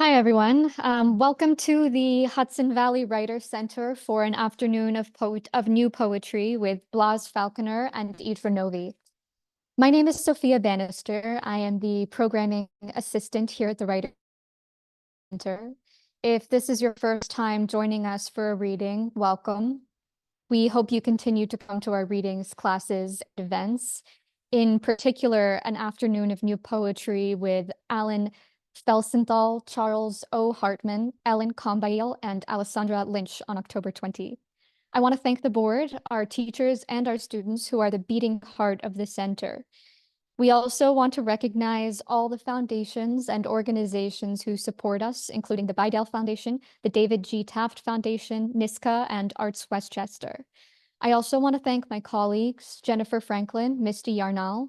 Hi, everyone. Welcome to the Hudson Valley Writer Center for an afternoon of new poetry with Blas Falconer and Idra Novey. My name is Sophia Bannister. I am the programming assistant here at the Writer Center. If this is your first time joining us for a reading, welcome. We hope you continue to come to our readings, classes, and events. In particular, an afternoon of new poetry with Alan Felsenthal, Charles O. Hartman, Ellen Combail, and Alessandra Lynch on October 20. I want to thank the board, our teachers, and our students who are the beating heart of the center. We also want to recognize all the foundations and organizations who support us, including the Bidell Foundation, the David G. Taft Foundation, NISCA, and Arts Westchester. I also want to thank my colleagues, Jennifer Franklin, Misty Yarnall,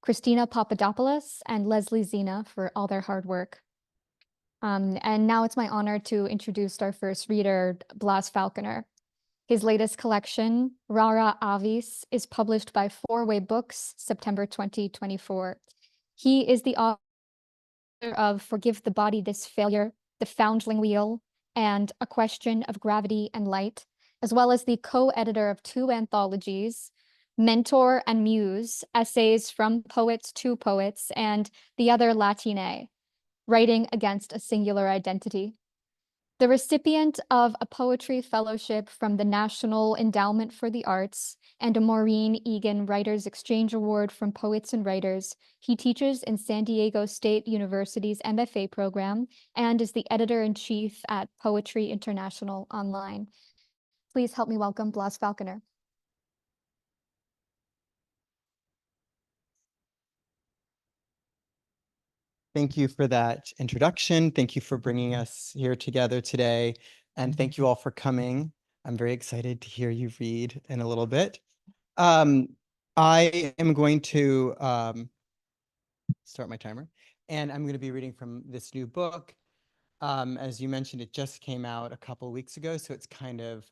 Christina Papadopoulos, and Leslie Zena for all their hard work. And now it's my honor to introduce our first reader, Blas Falconer. His latest collection, Rara Avis, is published by Four Way Books, September 2024. He is the author of Forgive the Body This Failure, The Foundling Wheel, and A Question of Gravity and Light, as well as the co-editor of two anthologies, Mentor and Muse, Essays from Poets to Poets, and The Other Latine, Writing Against a Singular Identity. The recipient of a poetry fellowship from the National Endowment for the Arts and a Maureen Egen Writers Exchange Award from Poets and Writers, he teaches in San Diego State University's MFA program and is the editor-in-chief at Poetry International Online. Please help me welcome Blas Falconer. Thank you for that introduction. Thank you for bringing us here together today. And thank you all for coming. I'm very excited to hear you read in a little bit. I am going to start my timer, and I'm going to be reading from this new book. As you mentioned, it just came out a couple weeks ago, so it's kind of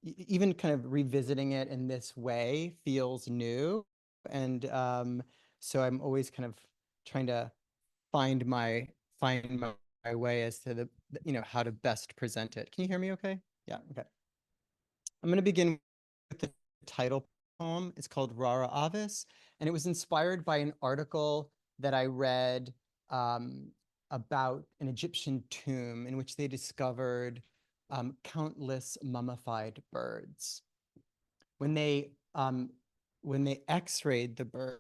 even kind of revisiting it in this way feels new. And so I'm always kind of trying to find my way as to the how to best present it. Can you hear me okay? Yeah, okay. I'm going to begin with the title poem. It's called Rara Avis, and it was inspired by an article that I read about an Egyptian tomb in which they discovered countless mummified birds. When they x-rayed the birds,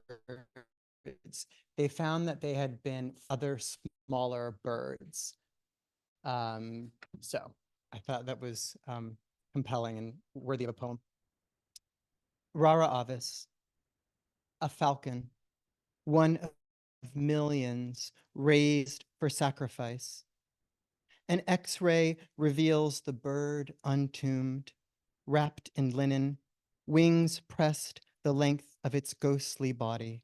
they found that they had been other smaller birds. So I thought that was compelling and worthy of a poem. Rara Avis, a falcon, one of millions raised for sacrifice. An X-ray reveals the bird untombed, wrapped in linen, wings pressed the length of its ghostly body.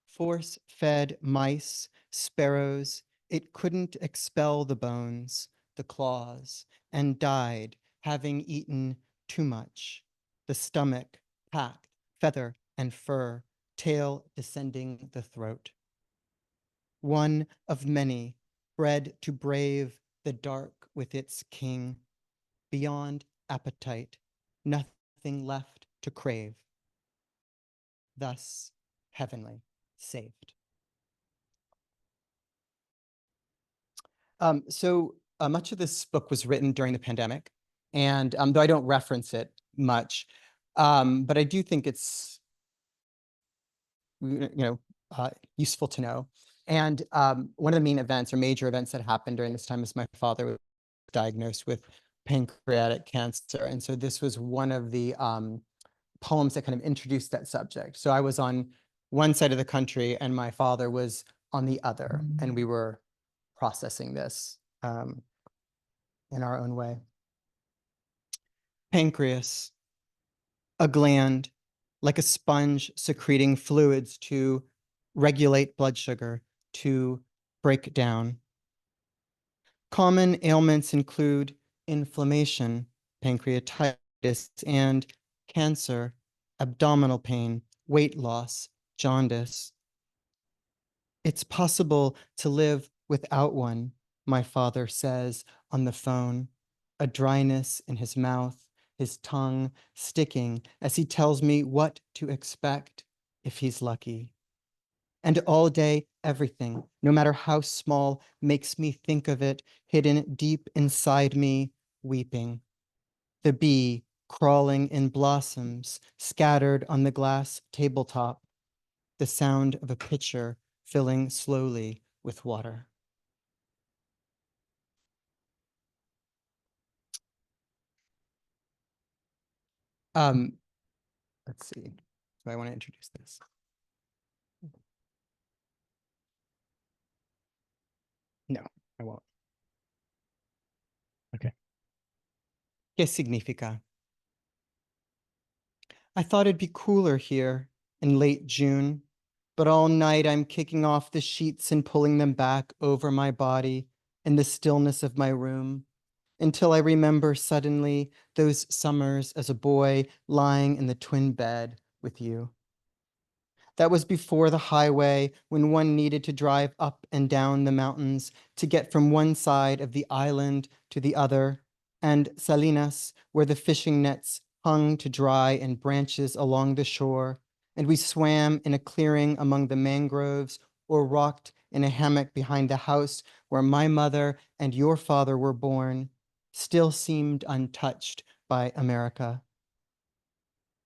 Force-fed mice, sparrows, it couldn't expel the bones, the claws, and died, having eaten too much. The stomach packed, feather and fur, tail descending the throat. One of many, bred to brave the dark with its king. Beyond appetite, nothing left to crave. Thus, heavenly, saved. So much of this book was written during the pandemic, and though I don't reference it much, but I do think it's useful to know. And one of the main events or major events that happened during this time is my father was diagnosed with pancreatic cancer, and so this was one of the poems that kind of introduced that subject. So I was on one side of the country, and my father was on the other, and we were processing this in our own way. Pancreas, a gland like a sponge secreting fluids to regulate blood sugar, to break down. Common ailments include inflammation, pancreatitis, and cancer, abdominal pain, weight loss, jaundice. It's possible to live without one, my father says on the phone, a dryness in his mouth, his tongue sticking as he tells me what to expect if he's lucky. And all day, everything, no matter how small, makes me think of it, hidden deep inside me, weeping. The bee crawling in blossoms scattered on the glass tabletop, the sound of a pitcher filling slowly with water. Um, let's see. Do I want to introduce this? No, I won't. Okay. ¿Qué significa? I thought it'd be cooler here in late June, but all night I'm kicking off the sheets and pulling them back over my body in the stillness of my room until I remember suddenly those summers as a boy lying in the twin bed with you. That was before the highway, when one needed to drive up and down the mountains to get from one side of the island to the other, and Salinas, where the fishing nets hung to dry in branches along the shore, and we swam in a clearing among the mangroves or rocked in a hammock behind the house where my mother and your father were born, still seemed untouched by America.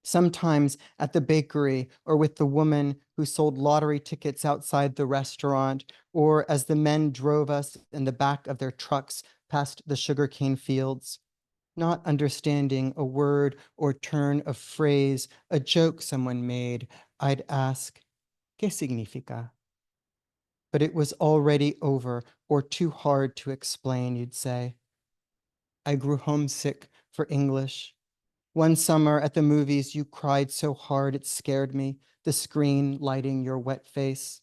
Sometimes at the bakery or with the woman who sold lottery tickets outside the restaurant, or as the men drove us in the back of their trucks past the sugarcane fields, not understanding a word or turn of phrase, a joke someone made, I'd ask, ¿Qué significa? But it was already over or too hard to explain, you'd say. I grew homesick for English. One summer at the movies, you cried so hard it scared me, the screen lighting your wet face.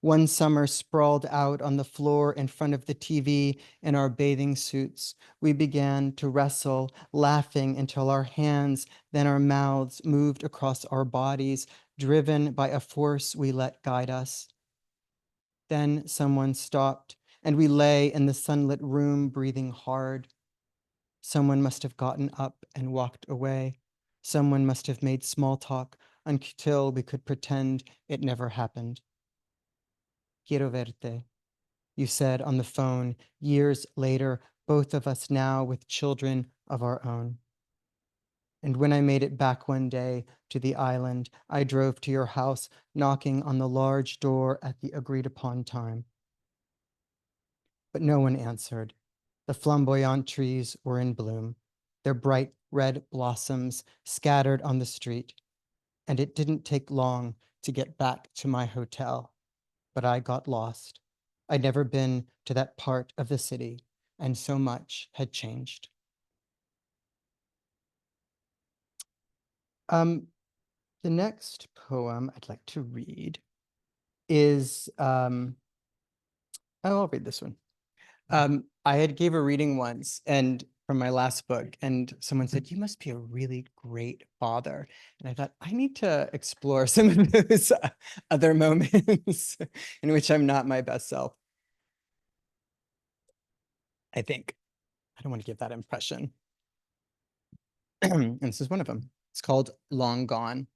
One summer, sprawled out on the floor in front of the TV in our bathing suits, we began to wrestle, laughing until our hands, then our mouths moved across our bodies, driven by a force we let guide us. Then someone stopped, and we lay in the sunlit room breathing hard. Someone must have gotten up and walked away. Someone must have made small talk until we could pretend it never happened. Quiero verte, you said on the phone years later, both of us now with children of our own. And when I made it back one day to the island, I drove to your house, knocking on the large door at the agreed upon time. But no one answered. The flamboyant trees were in bloom, their bright red blossoms scattered on the street, and it didn't take long to get back to my hotel, but I got lost. I'd never been to that part of the city, and so much had changed. The next poem I'd like to read is, I'll read this one. I had gave a reading once and from my last book, and someone said, you must be a really great father. And I thought, I need to explore some of those other moments in which I'm not my best self. I think. I don't want to give that impression. And this is one of them. It's called Long Gone.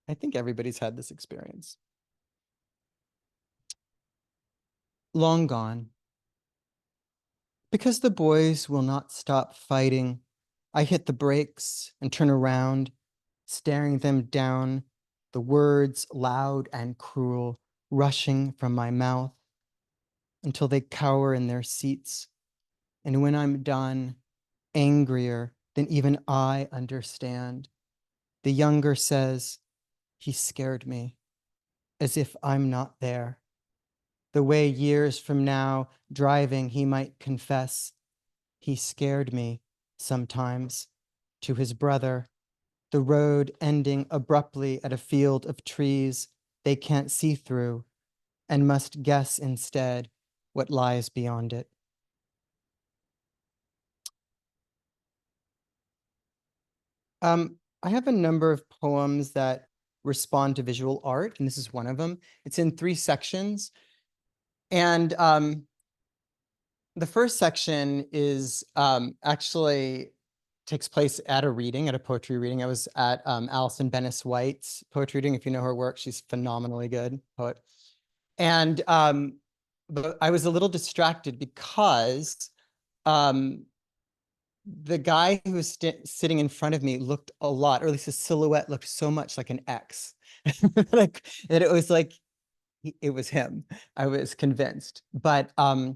I think everybody's had this experience. Long gone. Because the boys will not stop fighting, I hit the brakes and turn around, staring them down, the words loud and cruel rushing from my mouth until they cower in their seats. And when I'm done, angrier than even I understand, the younger says, he scared me, as if I'm not there. The way years from now, driving, he might confess, he scared me sometimes, to his brother, the road ending abruptly at a field of trees they can't see through and must guess instead what lies beyond it. I have a number of poems that respond to visual art, and this is one of them. It's in 3 sections. And the first section is actually takes place at a reading, at a poetry reading. I was at Alison Bennis White's poetry reading. If you know her work, she's phenomenally good poet. And but I was a little distracted because the guy who was sitting in front of me looked a lot, or at least his silhouette looked so much like an X. Like that it was like it was him. I was convinced. But I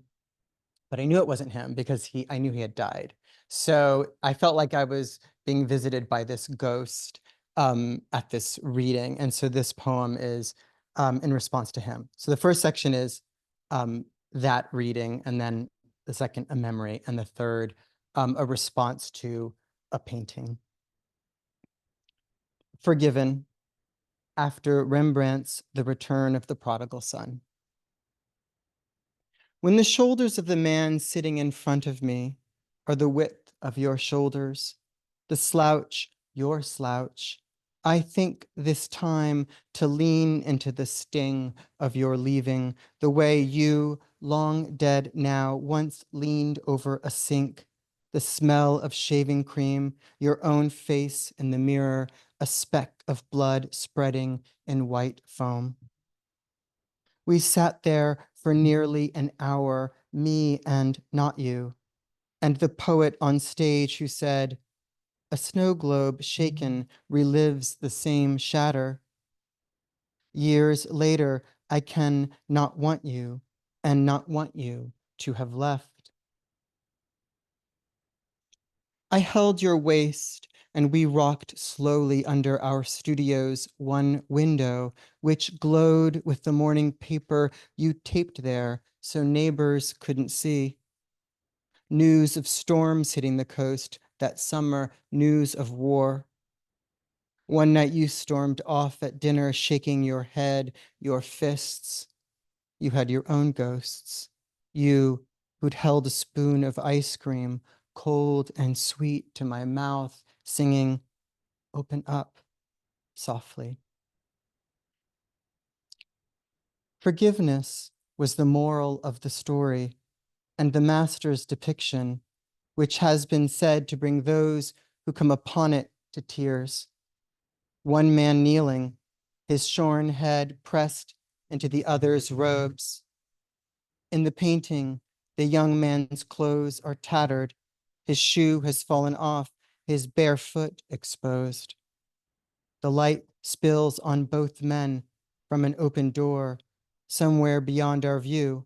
knew it wasn't him because I knew he had died. So I felt like I was being visited by this ghost at this reading. And so this poem is in response to him. So the first section is that reading, and then the second, a memory, and the third, a response to a painting. Forgiven, after Rembrandt's The Return of the Prodigal Son. When the shoulders of the man sitting in front of me are the width of your shoulders, the slouch, your slouch, I think this time to lean into the sting of your leaving, the way you, long dead now, once leaned over a sink, the smell of shaving cream, your own face in the mirror, a speck of blood spreading in white foam. We sat there for nearly an hour, me and not you, and the poet on stage who said, a snow globe shaken relives the same shatter. Years later, I can not want you and not want you to have left. I held your waist and we rocked slowly under our studio's one window, which glowed with the morning paper you taped there so neighbors couldn't see. News of storms hitting the coast that summer, news of war. One night you stormed off at dinner, shaking your head, your fists. You had your own ghosts. You who'd held a spoon of ice cream, cold and sweet to my mouth, singing, open up softly. Forgiveness was the moral of the story and the master's depiction, which has been said to bring those who come upon it to tears. One man kneeling, his shorn head pressed into the other's robes. In the painting, the young man's clothes are tattered, his shoe has fallen off, his bare foot exposed. The light spills on both men from an open door, somewhere beyond our view,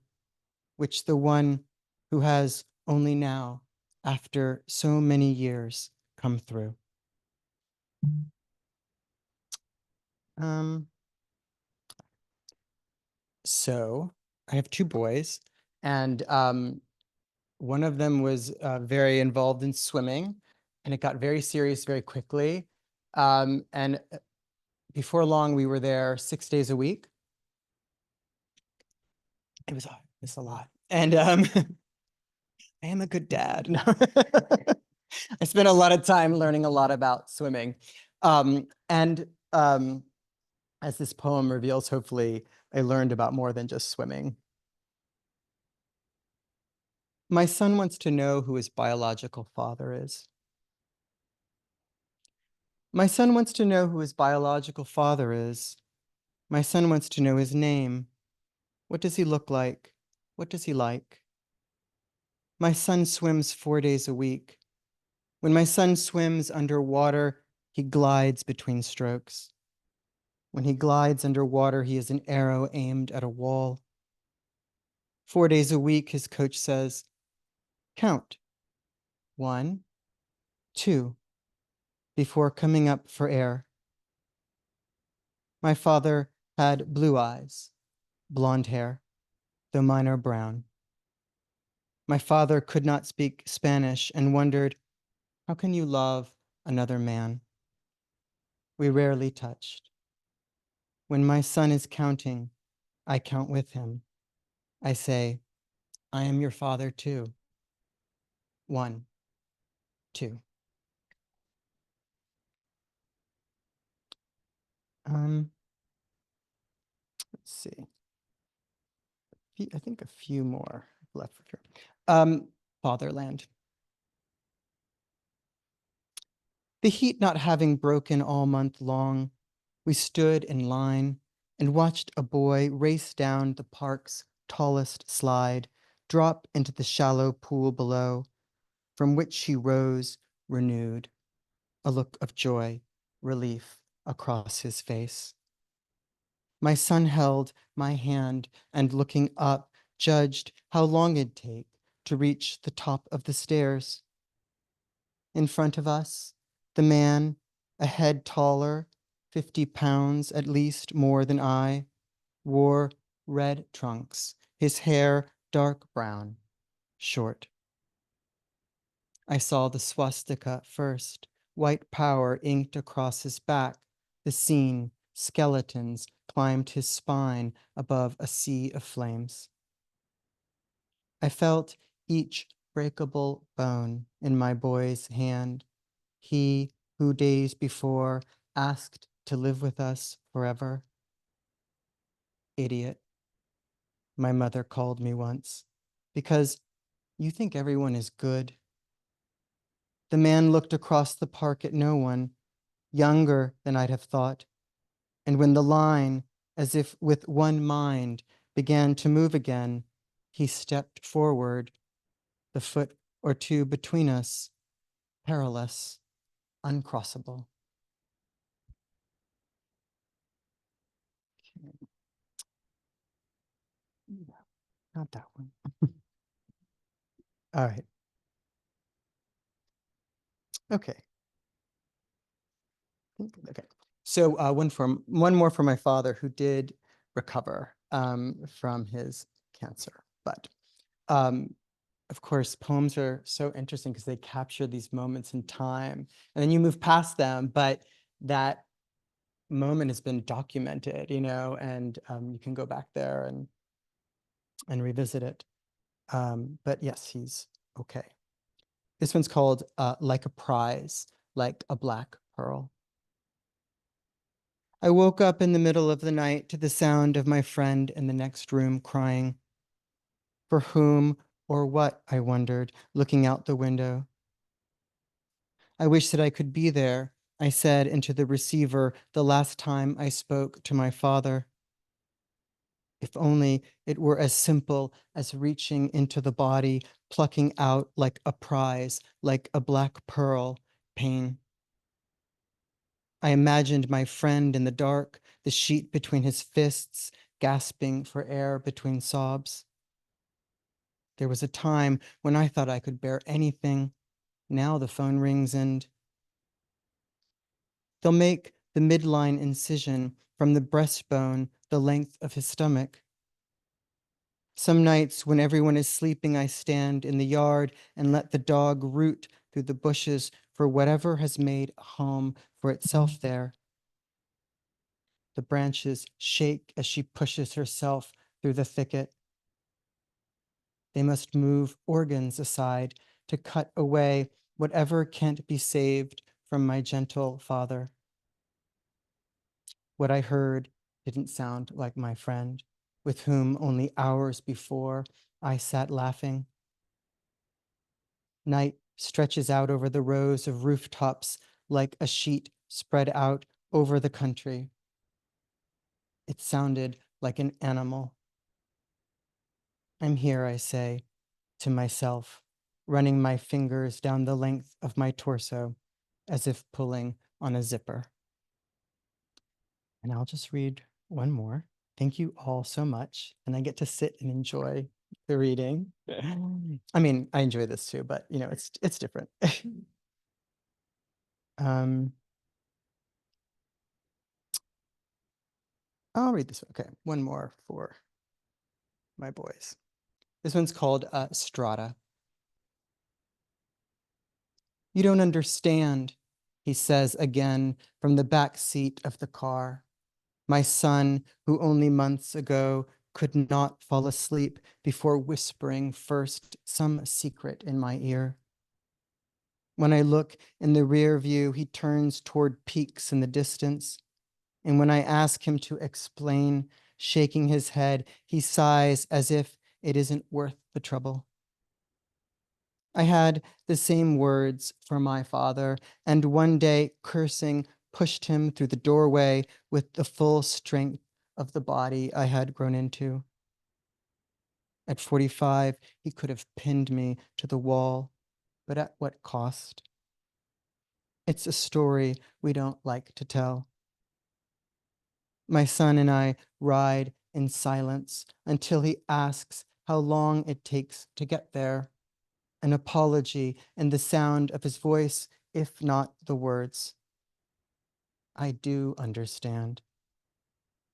which the one who has only now, after so many years, come through. So I have two boys, and one of them was very involved in swimming, and it got very serious very quickly. And before long, we were there 6 days a week. It was a lot. And I am a good dad. No. I spent a lot of time learning a lot about swimming. And as this poem reveals, hopefully, I learned about more than just swimming. My son wants to know who his biological father is. My son wants to know who his biological father is. My son wants to know his name. What does he look like? What does he like? My son swims 4 days a week. When my son swims underwater, he glides between strokes. When he glides underwater, he is an arrow aimed at a wall. 4 days a week, his coach says, count. 1, 2, before coming up for air. My father had blue eyes, blonde hair, though mine are brown. My father could not speak Spanish and wondered, how can you love another man? We rarely touched. When my son is counting, I count with him. I say, I am your father too. 1, 2. Let's see. A I think a few more left for sure. Fatherland. The heat not having broken all month long, we stood in line and watched a boy race down the park's tallest slide, drop into the shallow pool below, from which he rose renewed, a look of joy, relief across his face. My son held my hand and looking up, judged how long it'd take to reach the top of the stairs. In front of us, the man, a head taller, 50 pounds at least more than I, wore red trunks, his hair dark brown, short. I saw the swastika first, white power inked across his back, the scene, skeletons climbed his spine above a sea of flames. I felt each breakable bone in my boy's hand, he who days before asked to live with us forever. Idiot, my mother called me once, because you think everyone is good. The man looked across the park at no one, younger than I'd have thought, and when the line, as if with one mind, began to move again, he stepped forward, the foot or two between us, perilous, uncrossable. Okay. Not that one. All right. Okay. Okay. So one more for my father, who did recover from his cancer. But of course, poems are so interesting because they capture these moments in time, and then you move past them, but that moment has been documented, and you can go back there and revisit it. But yes, he's okay. This one's called Like a Prize, Like a Black Pearl. I woke up in the middle of the night to the sound of my friend in the next room crying. For whom or what, I wondered, looking out the window. I wish that I could be there, I said into the receiver the last time I spoke to my father. If only it were as simple as reaching into the body, plucking out like a prize, like a black pearl, pain. I imagined my friend in the dark, the sheet between his fists, gasping for air between sobs. There was a time when I thought I could bear anything. Now the phone rings and they'll make the midline incision from the breastbone the length of his stomach. Some nights when everyone is sleeping, I stand in the yard and let the dog root through the bushes for whatever has made a home for itself there. The branches shake as she pushes herself through the thicket. They must move organs aside to cut away whatever can't be saved from my gentle father. What I heard didn't sound like my friend, with whom only hours before I sat laughing. Night stretches out over the rows of rooftops like a sheet spread out over the country. It sounded like an animal. I'm here, I say to myself, running my fingers down the length of my torso as if pulling on a zipper. And I'll just read one more. Thank you all so much. And I get to sit and enjoy the reading. I mean, I enjoy this too, but it's different. I'll read this one. Okay, one more for my boys. This one's called Strata. You don't understand, he says again from the back seat of the car. My son, who only months ago could not fall asleep before whispering first some secret in my ear. When I look in the rear view, he turns toward peaks in the distance. And when I ask him to explain, shaking his head, he sighs as if it isn't worth the trouble. I had the same words for my father, and one day, cursing, pushed him through the doorway with the full strength of the body I had grown into. At 45, he could have pinned me to the wall, but at what cost? It's a story we don't like to tell. My son and I ride in silence until he asks how long it takes to get there. An apology and the sound of his voice, if not the words. I do understand.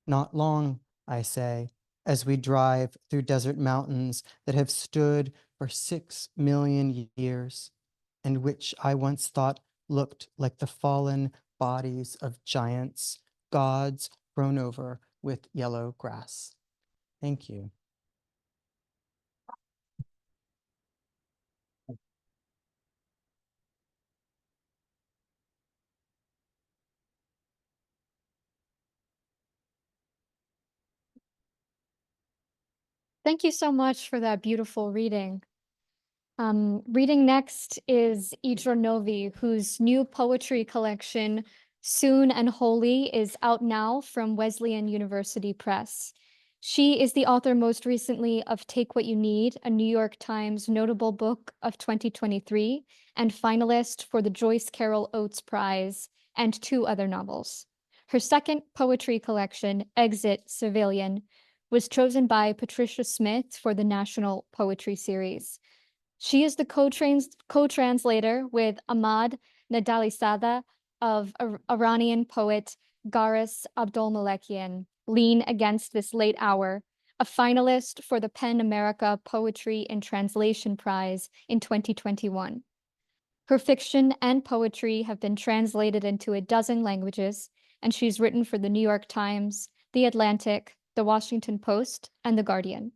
Not long, I say, as we drive through desert mountains that have stood for 6 million years, and which I once thought looked like the fallen bodies of giants, gods grown over with yellow grass. Thank you. Thank you so much for that beautiful reading. Reading next is Idra Novey, whose new poetry collection, Soon and Holy, is out now from Wesleyan University Press. She is the author most recently of Take What You Need, a New York Times notable book of 2023, and finalist for the Joyce Carol Oates Prize, and 2 other novels. Her second poetry collection, Exit Civilian, was chosen by Patricia Smith for the National Poetry Series. She is the co-translator with Ahmad Nadalizadeh of Iranian poet Garous Abdolmalekian, Lean Against This Late Hour, a finalist for the PEN America Poetry and Translation Prize in 2021. Her fiction and poetry have been translated into a dozen languages, and she's written for the New York Times, The Atlantic, The Washington Post, and The Guardian.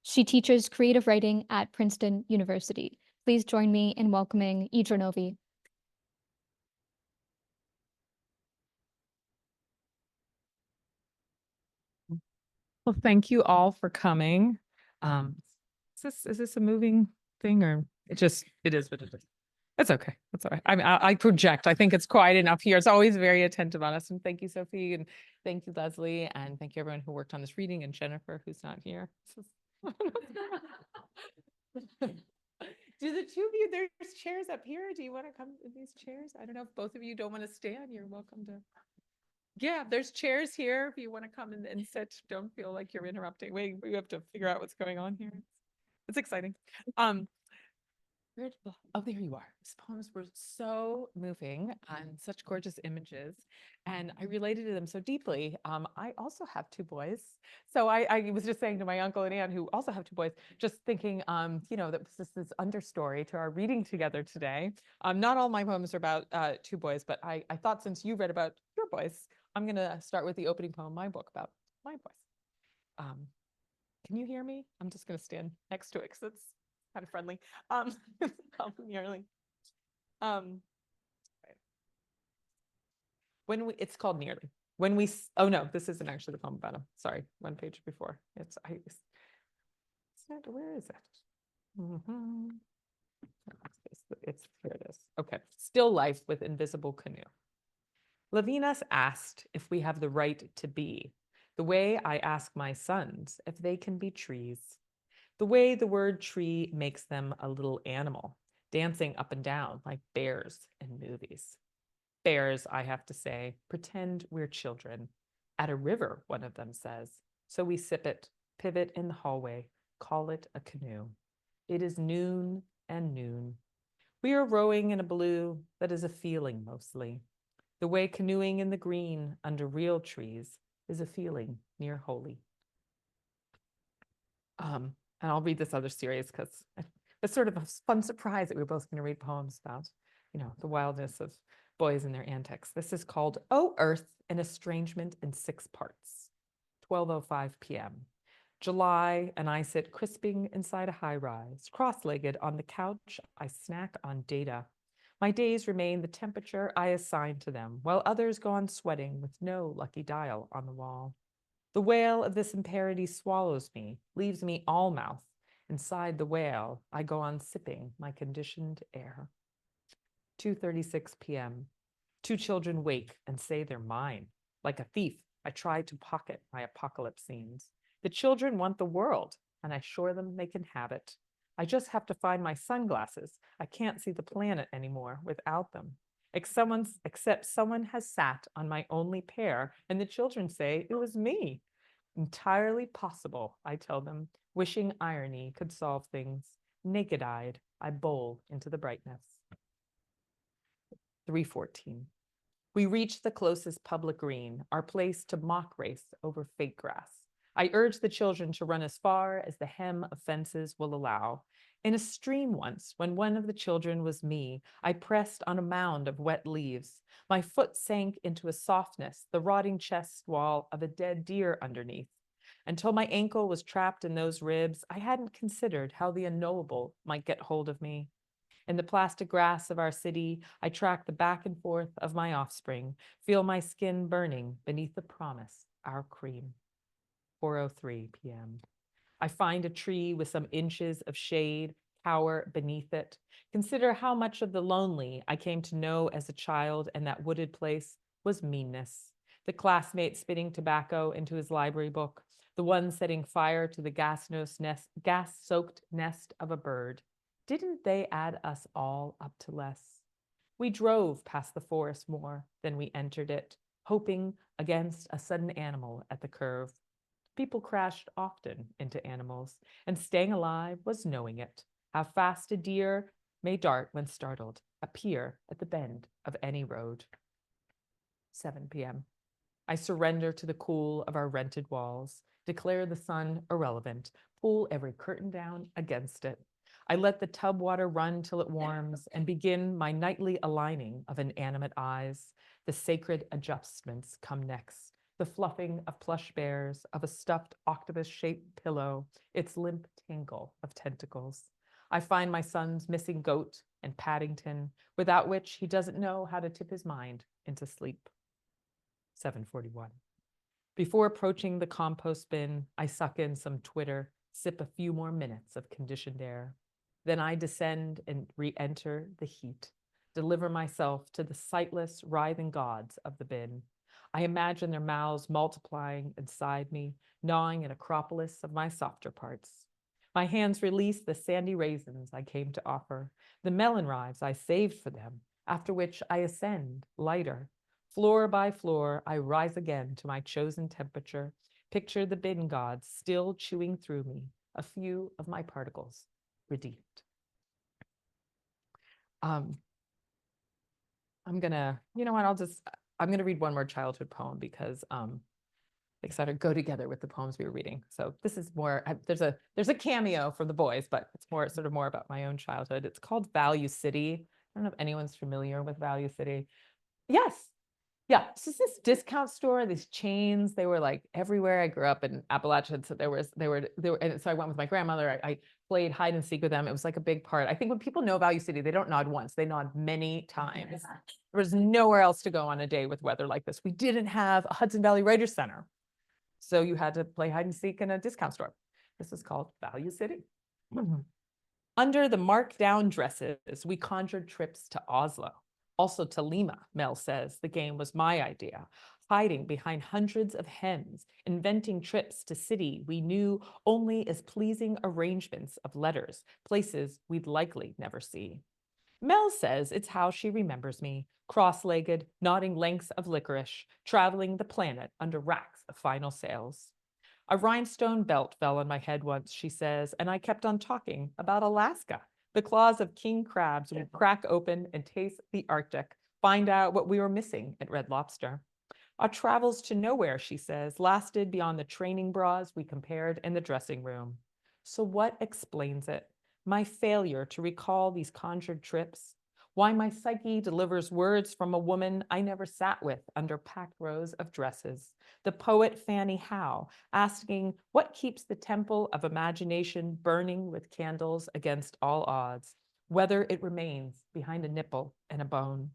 She teaches creative writing at Princeton University. Please join me in welcoming Idra Novey. Well, thank you all for coming. Is this a moving thing, or it is what it is? It's okay. That's all right. I mean, I project. I think it's quiet enough here. It's always very attentive on us. And thank you, Sophie, and thank you, Leslie, and thank you everyone who worked on this reading, and Jennifer, who's not here. Do the 2 of you, there's chairs up here. Do you want to come in these chairs? I don't know if both of you don't want to stand. You're welcome to. Yeah, there's chairs here if you want to come and sit. Don't feel like you're interrupting. We have to figure out what's going on here. It's exciting. Oh, there you are. His poems were so moving and such gorgeous images, and I related to them so deeply. I also have 2 boys, so I was just saying to my uncle and aunt, who also have 2 boys, just thinking, that was just this understory to our reading together today. Not all my poems are about 2 boys, but I thought, since you read about your boys, I'm going to start with the opening poem of my book about my boys. Can you hear me? I'm just going to stand next to it because it's kind of friendly. Nearly. It's called Nearly. Oh no, this isn't actually the poem about him. Sorry, 1 page before. Where is it? Here it is. Okay. Still Life with Invisible Canoe. Levinas asked if we have the right to be, the way I ask my sons if they can be trees. The way the word tree makes them a little animal, dancing up and down like bears in movies. Bears, I have to say, pretend we're children. At a river, one of them says. So we sip it, pivot in the hallway, call it a canoe. It is noon and noon. We are rowing in a blue that is a feeling mostly. The way canoeing in the green under real trees is a feeling near holy. And I'll read this other series because it's sort of a fun surprise that we're both going to read poems about, the wildness of boys and their antics. This is called Oh Earth, an Estrangement in 6 Parts, 12:05 p.m. July, and I sit crisping inside a high-rise, cross-legged on the couch. I snack on data. My days remain the temperature I assign to them, while others go on sweating with no lucky dial on the wall. The wail of this imperity swallows me, leaves me all mouth. Inside the wail, I go on sipping my conditioned air. 2:36 p.m. Two children wake and say they're mine. Like a thief, I try to pocket my apocalypse scenes. The children want the world, and I assure them they can have it. I just have to find my sunglasses. I can't see the planet anymore without them. Except someone has sat on my only pair, and the children say it was me. Entirely possible, I tell them, wishing irony could solve things. Naked-eyed, I bowl into the brightness. 3:14. We reach the closest public green, our place to mock race over fake grass. I urge the children to run as far as the hem of fences will allow. In a stream once, when one of the children was me, I pressed on a mound of wet leaves. My foot sank into a softness, the rotting chest wall of a dead deer underneath. Until my ankle was trapped in those ribs, I hadn't considered how the unknowable might get hold of me. In the plastic grass of our city, I track the back and forth of my offspring, feel my skin burning beneath the promise, our cream. 4:03 p.m. I find a tree with some inches of shade, cower beneath it. Consider how much of the lonely I came to know as a child in that wooded place was meanness. The classmate spitting tobacco into his library book, the one setting fire to the gas-soaked nest of a bird. Didn't they add us all up to less? We drove past the forest more than we entered it, hoping against a sudden animal at the curve. People crashed often into animals, and staying alive was knowing it. How fast a deer may dart when startled, appear at the bend of any road. 7 p.m. I surrender to the cool of our rented walls, declare the sun irrelevant, pull every curtain down against it. I let the tub water run till it warms and begin my nightly aligning of inanimate eyes. The sacred adjustments come next. The fluffing of plush bears, of a stuffed octopus-shaped pillow, its limp tangle of tentacles. I find my son's missing goat and Paddington, without which he doesn't know how to tip his mind into sleep. 7:41. Before approaching the compost bin, I suck in some Twitter, sip a few more minutes of conditioned air. Then I descend and re-enter the heat, deliver myself to the sightless, writhing gods of the bin. I imagine their mouths multiplying inside me, gnawing an acropolis of my softer parts. My hands release the sandy raisins I came to offer, the melon rives I saved for them, after which I ascend, lighter. Floor by floor, I rise again to my chosen temperature, picture the bin gods still chewing through me, a few of my particles redeemed. I'm gonna read one more childhood poem because they sort of go together with the poems we were reading. So this is more, there's a cameo from the boys, but it's more about my own childhood. It's called Value City. I don't know if anyone's familiar with Value City. Yes. Yeah, so it's this discount store, these chains, they were like everywhere. I grew up in Appalachia, so they were, and so I went with my grandmother. I played hide and seek with them. It was like a big part. I think when people know Value City, they don't nod once, they nod many times. There was nowhere else to go on a day with weather like this. We didn't have a Hudson Valley Writers Center, so you had to play hide and seek in a discount store. This is called Value City. Under the markdown dresses, we conjured trips to Oslo. Also to Lima, Mel says, the game was my idea, hiding behind hundreds of hens, inventing trips to city we knew only as pleasing arrangements of letters, places we'd likely never see. Mel says it's how she remembers me, cross-legged, nodding lengths of licorice, traveling the planet under racks of final sales. A rhinestone belt fell on my head once, she says, and I kept on talking about Alaska. The claws of king crabs would crack open and taste the Arctic, find out what we were missing at Red Lobster. Our travels to nowhere, she says, lasted beyond the training bras we compared in the dressing room. So what explains it? My failure to recall these conjured trips? Why my psyche delivers words from a woman I never sat with under packed rows of dresses? The poet Fanny Howe asking what keeps the temple of imagination burning with candles against all odds, whether it remains behind a nipple and a bone.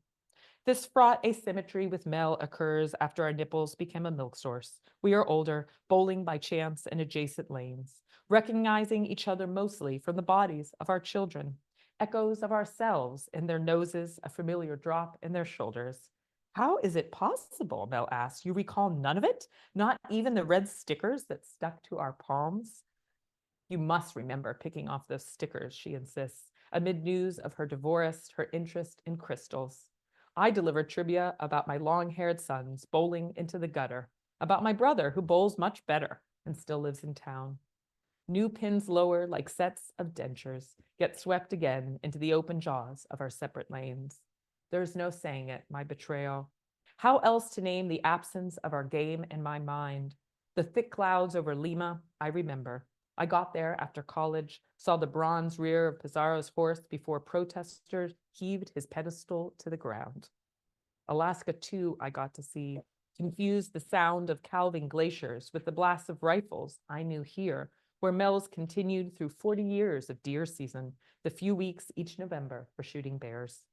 This fraught asymmetry with Mel occurs after our nipples became a milk source. We are older, bowling by chance in adjacent lanes, recognizing each other mostly from the bodies of our children, echoes of ourselves in their noses, a familiar drop in their shoulders. How is it possible, Mel asked? You recall none of it? Not even the red stickers that stuck to our palms? You must remember picking off those stickers, she insists, amid news of her divorce, her interest in crystals. I delivered trivia about my long-haired sons bowling into the gutter, about my brother who bowls much better and still lives in town. New pins lower like sets of dentures get swept again into the open jaws of our separate lanes. There's no saying it, my betrayal. How else to name the absence of our game in my mind? The thick clouds over Lima, I remember. I got there after college, saw the bronze rear of Pizarro's horse before protesters heaved his pedestal to the ground. Alaska, too, I got to see, confused the sound of calving glaciers with the blasts of rifles I knew here, where Mel's continued through 40 years of deer season, the few weeks each November for shooting bears.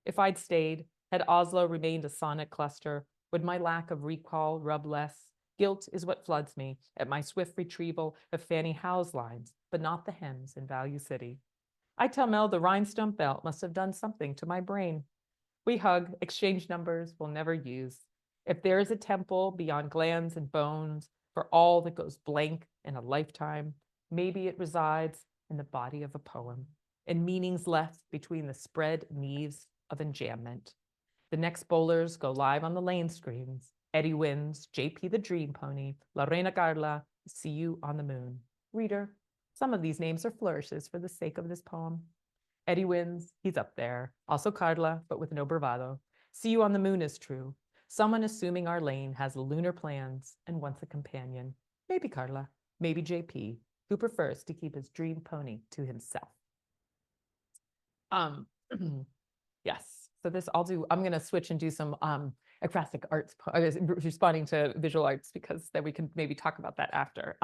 If I'd stayed, had Oslo remained a sonic cluster, would my lack of recall rub less? Guilt is what floods me at my swift retrieval of Fanny Howe's lines, but not the hems in Value City. I tell Mel the rhinestone belt must have done something to my brain. We hug, exchange numbers we'll never use. If there is a temple beyond glands and bones for all that goes blank in a lifetime, maybe it resides in the body of a poem, in meanings left between the spread neaves of enjambment. The next bowlers go live on the lane screens. Eddie wins, JP the Dream Pony, La Reina Carla, See You on the Moon. Reader, some of these names are flourishes for the sake of this poem. Eddie wins, he's up there. Also Carla, but with no bravado. See You on the Moon is true. Someone assuming our lane has lunar plans and wants a companion. Maybe Carla, maybe JP, who prefers to keep his dream pony to himself. Yes, so this I'm gonna switch and do some graphic arts, responding to visual arts, because then we can maybe talk about that after.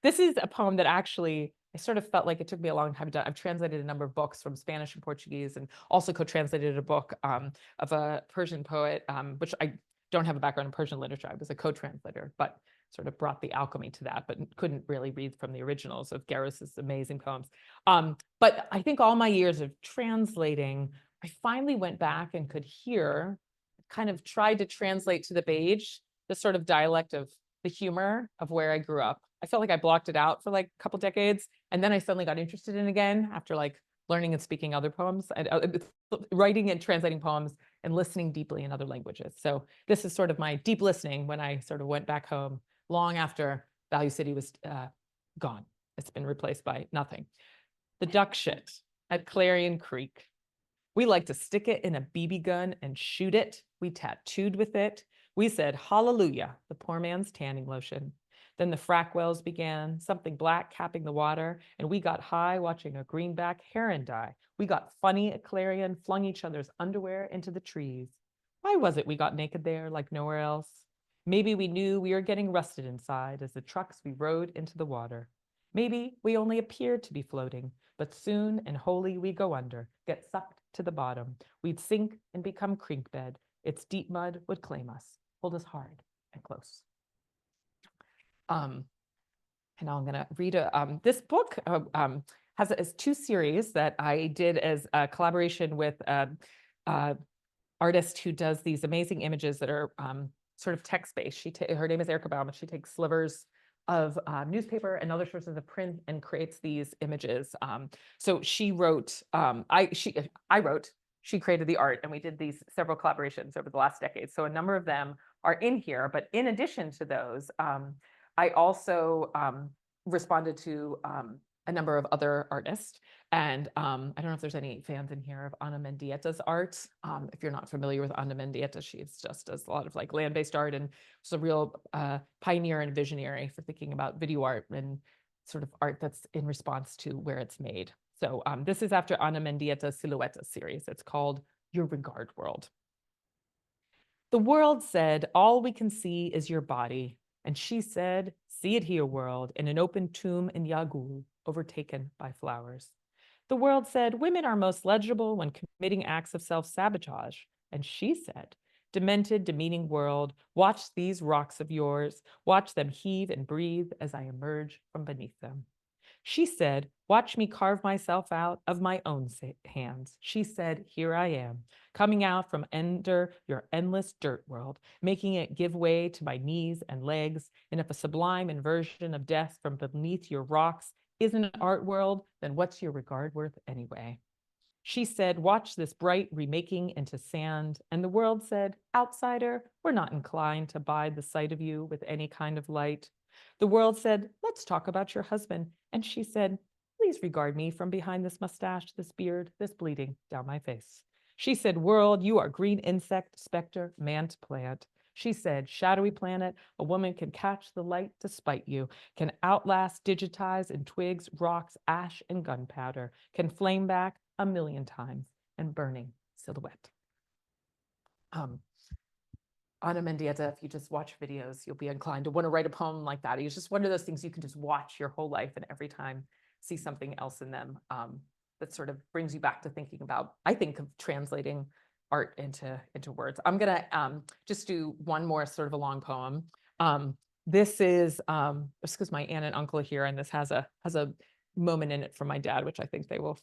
This is a poem that actually, I sort of felt like it took me a long time to, I've translated a number of books from Spanish and Portuguese, and also co-translated a book of a Persian poet, which I don't have a background in Persian literature. I was a co-translator, but sort of brought the alchemy to that, but couldn't really read from the originals of Garous's amazing poems. But I think all my years of translating, I finally went back and could hear, kind of tried to translate to the page, the sort of dialect of the humor of where I grew up. I felt like I blocked it out for like a couple decades. And then I suddenly got interested in it again after like learning and speaking other poems, and writing and translating poems and listening deeply in other languages. So this is sort of my deep listening when I sort of went back home long after Value City was gone. It's been replaced by nothing. The duck shit at Clarion Creek. We like to stick it in a BB gun and shoot it. We tattooed with it. We said, hallelujah, the poor man's tanning lotion. Then the frack wells began, something black capping the water, and we got high watching a greenback heron die. We got funny at Clarion, flung each other's underwear into the trees. Why was it we got naked there like nowhere else? Maybe we knew we were getting rusted inside as the trucks we rode into the water. Maybe we only appeared to be floating, but soon and wholly we go under, get sucked to the bottom. We'd sink and become creek bed. Its deep mud would claim us, hold us hard and close. And I'm gonna read this book has two series that I did as a collaboration with artist who does these amazing images that are sort of text-based. Her name is Erica Baum, and she takes slivers of newspaper and other sources of print and creates these images. So she wrote, she created the art, and we did these several collaborations over the last decade. So a number of them are in here, but in addition to those, I also responded to a number of other artists. And I don't know if there's any fans in here of Ana Mendieta's art. If you're not familiar with Ana Mendieta, she's just does a lot of like land-based art, and she's a real pioneer and visionary for thinking about video art and sort of art that's in response to where it's made. So this is after Ana Mendieta's Silhouette series. It's called Your Regard World. The world said, all we can see is your body. And she said, see it here, world, in an open tomb in Yagul, overtaken by flowers. The world said, women are most legible when committing acts of self-sabotage. And she said, demented, demeaning world, watch these rocks of yours, watch them heave and breathe as I emerge from beneath them. She said, watch me carve myself out of my own hands. She said, here I am, coming out from under your endless dirt world, making it give way to my knees and legs. And if a sublime inversion of death from beneath your rocks isn't an art world, then what's your regard worth anyway? She said, watch this bright remaking into sand. And the world said, outsider, we're not inclined to bide the sight of you with any kind of light. The world said, let's talk about your husband. And she said, please regard me from behind this mustache, this beard, this bleeding down my face. She said, world, you are green insect, specter, man to plant. She said, shadowy planet, a woman can catch the light to spite you, can outlast, digitize in twigs, rocks, ash, and gunpowder, can flame back 1,000,000 times and burning silhouette. Ahmad Nadalizadeh, if you just watch videos, you'll be inclined to want to write a poem like that. It's just one of those things you can just watch your whole life and every time see something else in them that sort of brings you back to thinking about, I think, of translating art into words. I'm gonna just do one more sort of a long poem. This is, just because my aunt and uncle are here, and this has a moment in it from my dad, which I think they will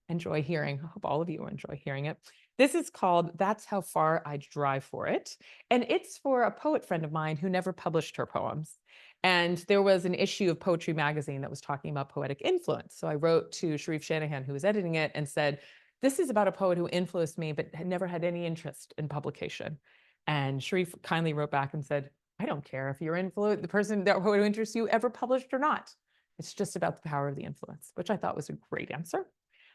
enjoy hearing. I hope all of you will enjoy hearing it. This is called That's How Far I'd Drive for It. And it's for a poet friend of mine who never published her poems. And there was an issue of Poetry Magazine that was talking about poetic influence. So I wrote to Sharif Shanahan, who was editing it, and said, this is about a poet who influenced me, but had never had any interest in publication. And Sharif kindly wrote back and said, I don't care if your influence, the person that who interests you ever published or not. It's just about the power of the influence, which I thought was a great answer.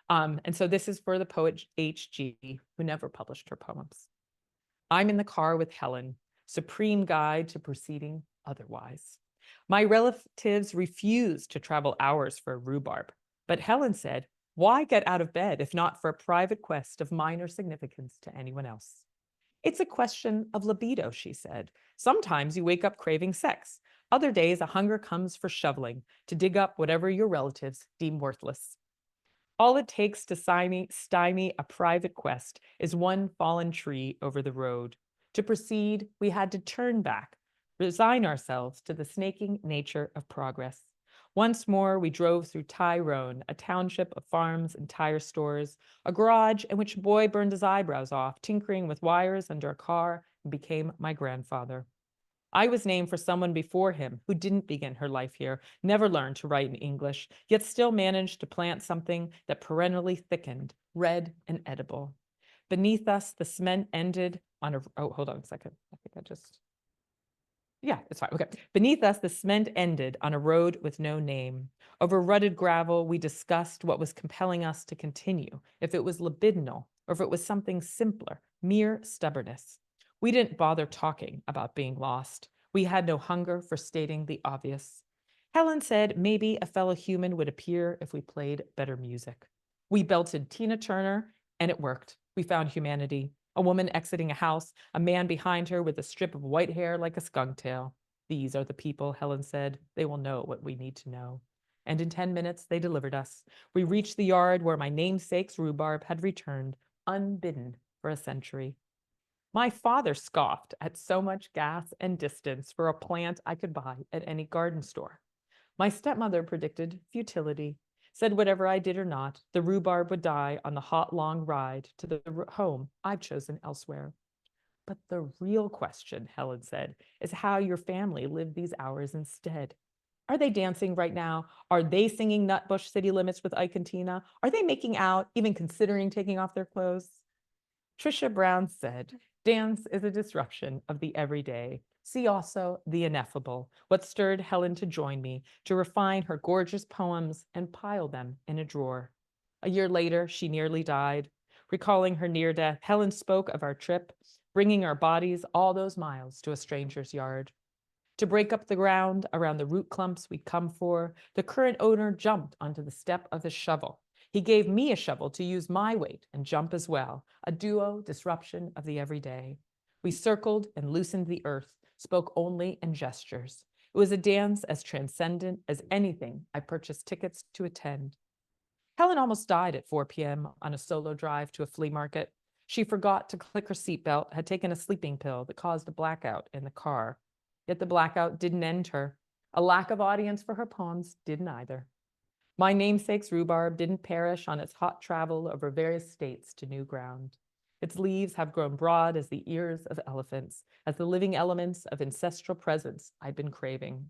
And so this is for the poet H.G., who never published her poems. I'm in the car with Helen, supreme guide to proceeding otherwise. My relatives refused to travel hours for a rhubarb, but Helen said, why get out of bed if not for a private quest of minor significance to anyone else? It's a question of libido, she said. Sometimes you wake up craving sex. Other days, a hunger comes for shoveling to dig up whatever your relatives deem worthless. All it takes to stymie a private quest is one fallen tree over the road. To proceed, we had to turn back, resign ourselves to the snaking nature of progress. Once more, we drove through Tyrone, a township of farms and tire stores, a garage in which a boy burned his eyebrows off, tinkering with wires under a car, and became my grandfather. I was named for someone before him who didn't begin her life here, never learned to write in English, yet still managed to plant something that perennially thickened, red and edible. Beneath us, the cement ended on a, oh, hold on a second. I think I just, yeah, it's fine, okay. Beneath us, the cement ended on a road with no name. Over rutted gravel, we discussed what was compelling us to continue, if it was libidinal, or if it was something simpler, mere stubbornness. We didn't bother talking about being lost. We had no hunger for stating the obvious. Helen said maybe a fellow human would appear if we played better music. We belted Tina Turner, and it worked. We found humanity. A woman exiting a house, a man behind her with a strip of white hair like a skunk tail. These are the people, Helen said. They will know what we need to know. And in 10 minutes, they delivered us. We reached the yard where my namesake's rhubarb had returned, unbidden for a century. My father scoffed at so much gas and distance for a plant I could buy at any garden store. My stepmother predicted futility, said whatever I did or not, the rhubarb would die on the hot, long ride to the home I've chosen elsewhere. But the real question, Helen said, is how your family lived these hours instead. Are they dancing right now? Are they singing Nutbush City Limits with Ike and Tina? Are they making out, even considering taking off their clothes? Trisha Brown said, dance is a disruption of the everyday. See also the ineffable, what stirred Helen to join me, to refine her gorgeous poems and pile them in a drawer. A year later, she nearly died. Recalling her near death, Helen spoke of our trip, bringing our bodies all those miles to a stranger's yard. To break up the ground around the root clumps we'd come for, the current owner jumped onto the step of his shovel. He gave me a shovel to use my weight and jump as well, a duo disruption of the everyday. We circled and loosened the earth, spoke only in gestures. It was a dance as transcendent as anything I purchased tickets to attend. Helen almost died at 4 p.m. on a solo drive to a flea market. She forgot to click her seatbelt, had taken a sleeping pill that caused a blackout in the car. Yet the blackout didn't end her. A lack of audience for her poems didn't either. My namesake's rhubarb didn't perish on its hot travel over various states to new ground. Its leaves have grown broad as the ears of elephants, as the living elements of ancestral presence I'd been craving.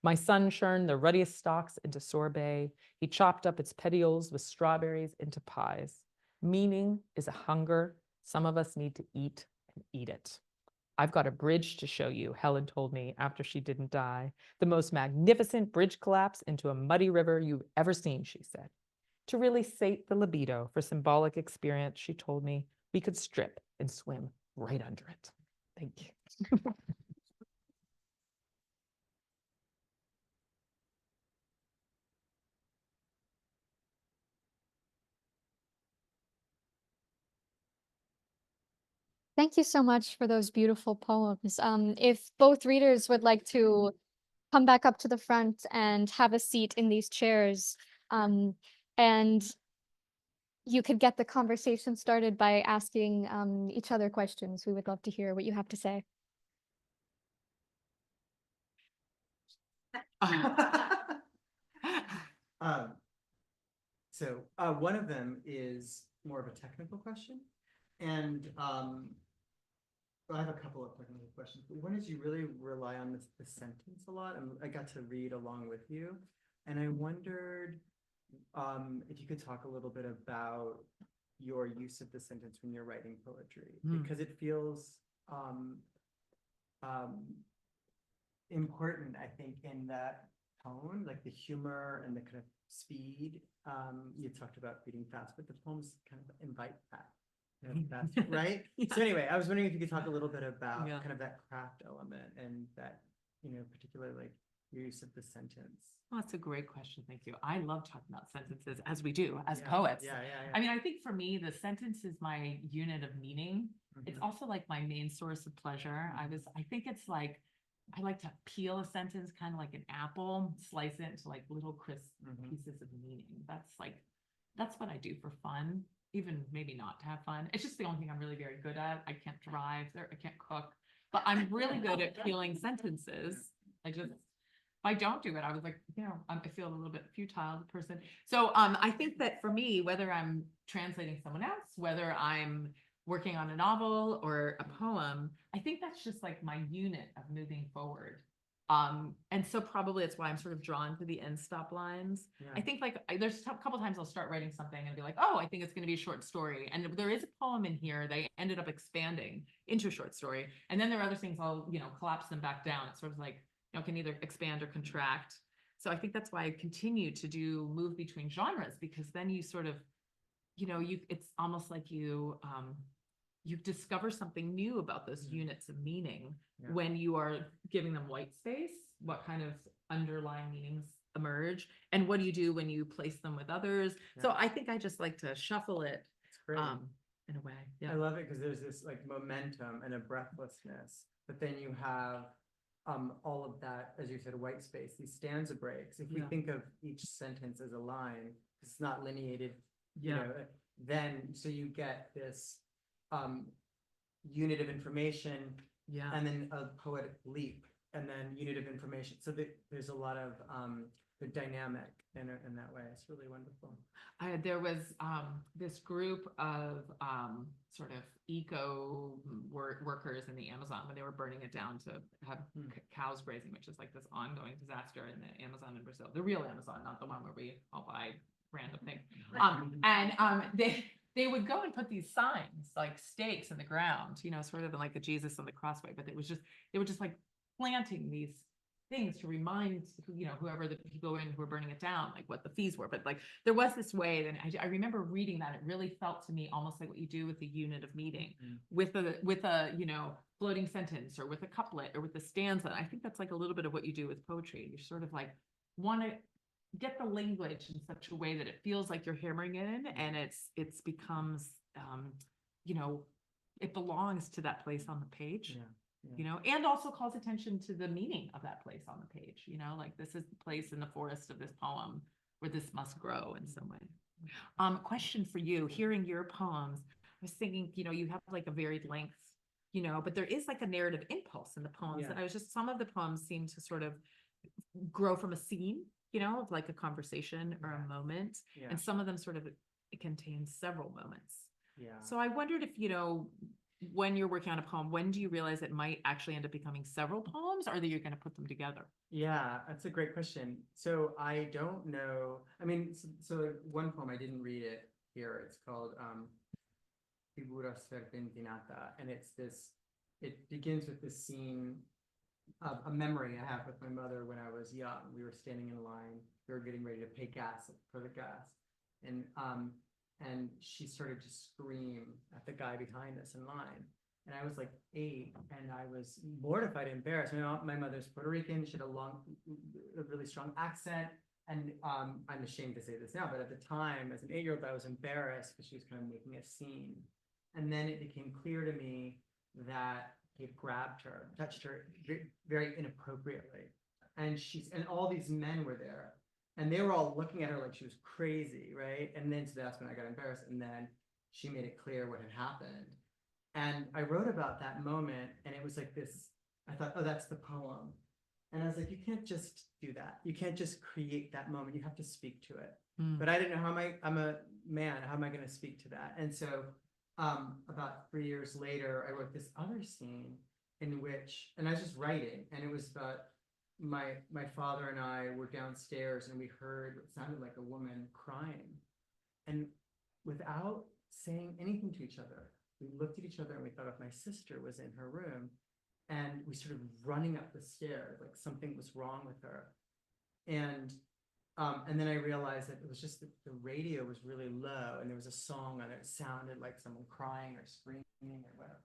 My son churned the ruddiest stalks into sorbet. He chopped up its petioles with strawberries into pies. Meaning is a hunger some of us need to eat and eat it. I've got a bridge to show you, Helen told me after she didn't die. The most magnificent bridge collapse into a muddy river you've ever seen, she said. To really sate the libido for symbolic experience, she told me, we could strip and swim right under it. Thank you. Thank you so much for those beautiful poems. If both readers would like to come back up to the front and have a seat in these chairs, and you could get the conversation started by asking each other questions. We would love to hear what you have to say. So one of them is more of a technical question, and I have a couple of technical questions. But one is you really rely on the sentence a lot, and I got to read along with you, and I wondered if you could talk a little bit about your use of the sentence when you're writing poetry, because it feels important, I think, in that tone, like the humor and the kind of speed. You talked about reading fast, but the poems kind of invite that. Fast, right? So anyway, I was wondering if you could talk a little bit about kind of that craft element and that, particularly like your use of the sentence. Well, that's a great question. Thank you. I love talking about sentences, as we do as poets. I mean, I think for me, the sentence is my unit of meaning. It's also like my main source of pleasure. I think it's like, I like to peel a sentence kind of like an apple, slice it into like little crisp pieces of meaning. That's what I do for fun, even maybe not to have fun. It's just the only thing I'm really very good at. I can't drive, I can't cook, but I'm really good at peeling sentences. If I don't do it, I was like, I feel a little bit futile person. So I think that for me, whether I'm translating someone else, whether I'm working on a novel or a poem, I think that's just like my unit of moving forward. And so probably it's why I'm sort of drawn to the end stop lines. I think like there's a couple times I'll start writing something and be like, oh, I think it's going to be a short story. And there is a poem in here. They ended up expanding into a short story. And then there are other things I'll, collapse them back down. It's sort of like, can either expand or contract. So I think that's why I continue to move between genres, because then you sort of, it's almost like you discover something new about those units of meaning when you are giving them white space. What kind of underlying meanings emerge, and what do you do when you place them with others? So I think I just like to shuffle it in a way. I love it because there's this like momentum and a breathlessness, but then you have all of that, as you said, white space, these stanza breaks. If we think of each sentence as a line, it's not lineated, then so you get this unit of information, and then a poetic leap, and then unit of information. So there's a lot of the dynamic in that way. It's really wonderful. There was this group of sort of eco workers in the Amazon when they were burning it down to have cows grazing, which is like this ongoing disaster in the Amazon in Brazil, the real Amazon, not the one where we all buy random things. They would go and put these signs, like stakes in the ground, sort of like the Jesus on the crossway, but they were just like planting these things to remind, whoever the people who were burning it down, like what the fees were. But like there was this way that I remember reading that. It really felt to me almost like what you do with the unit of meaning, with a floating sentence or with a couplet or with a stanza. I think that's like a little bit of what you do with poetry. You sort of like want to get the language in such a way that it feels like you're hammering it in, and it's becomes it belongs to that place on the page. And also calls attention to the meaning of that place on the page. Like this is the place in the forest of this poem where this must grow in some way. Question for you, hearing your poems, was thinking, you have like a varied length, but there is like a narrative impulse in the poems. Yeah. And I was just, some of the poems seem to sort of grow from a scene, of like a conversation or a moment. Yeah. And some of them sort of contain several moments. Yeah. So I wondered if, when you're working on a poem, when do you realize it might actually end up becoming several poems, or that you're going to put them together? Yeah, that's a great question. So I don't know. I mean, so one poem, I didn't read it here. It's called publsihed, and it begins with this scene of a memory I have with my mother when I was young. We were standing in line. We were getting ready to pay gas for the gas. And she started to scream at the guy behind us in line. And I was like 8, and I was mortified and embarrassed. My mother's Puerto Rican. She had a really strong accent. And I'm ashamed to say this now, but at the time, as an 8-year-old, I was embarrassed because she was kind of making a scene. And then it became clear to me that he had grabbed her, touched her very inappropriately. And all these men were there. And they were all looking at her like she was crazy, right? And then so that's when I got embarrassed. And then she made it clear what had happened. And I wrote about that moment, and it was like this, I thought, oh, that's the poem. And I was like, you can't just do that. You can't just create that moment. You have to speak to it. But I didn't know I'm a man, how am I going to speak to that? And so about 3 years later, I wrote this other scene in which, and I was just writing, and it was about my father and I were downstairs, and we heard what sounded like a woman crying. And without saying anything to each other, we looked at each other and we thought if my sister was in her room, and we started running up the stairs, like something was wrong with her. And then I realized that it was just that the radio was really low, and there was a song on it. It sounded like someone crying or screaming or whatever.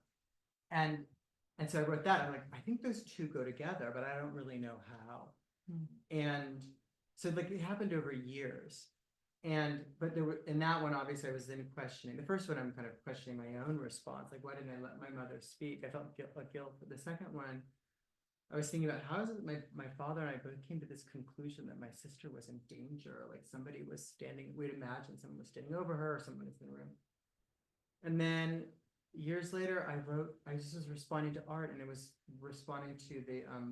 And so I wrote that. I'm like, I think those two go together, but I don't really know how. And so like it happened over years. But there were, in that one, obviously I was then questioning. The first one, I'm kind of questioning my own response. Like, why didn't I let my mother speak? I felt guilt. But the second one, I was thinking about how is it my father and I both came to this conclusion that my sister was in danger. Like somebody was standing, we'd imagine someone was standing over her or someone was in the room. And then years later, I just was responding to art, and it was responding to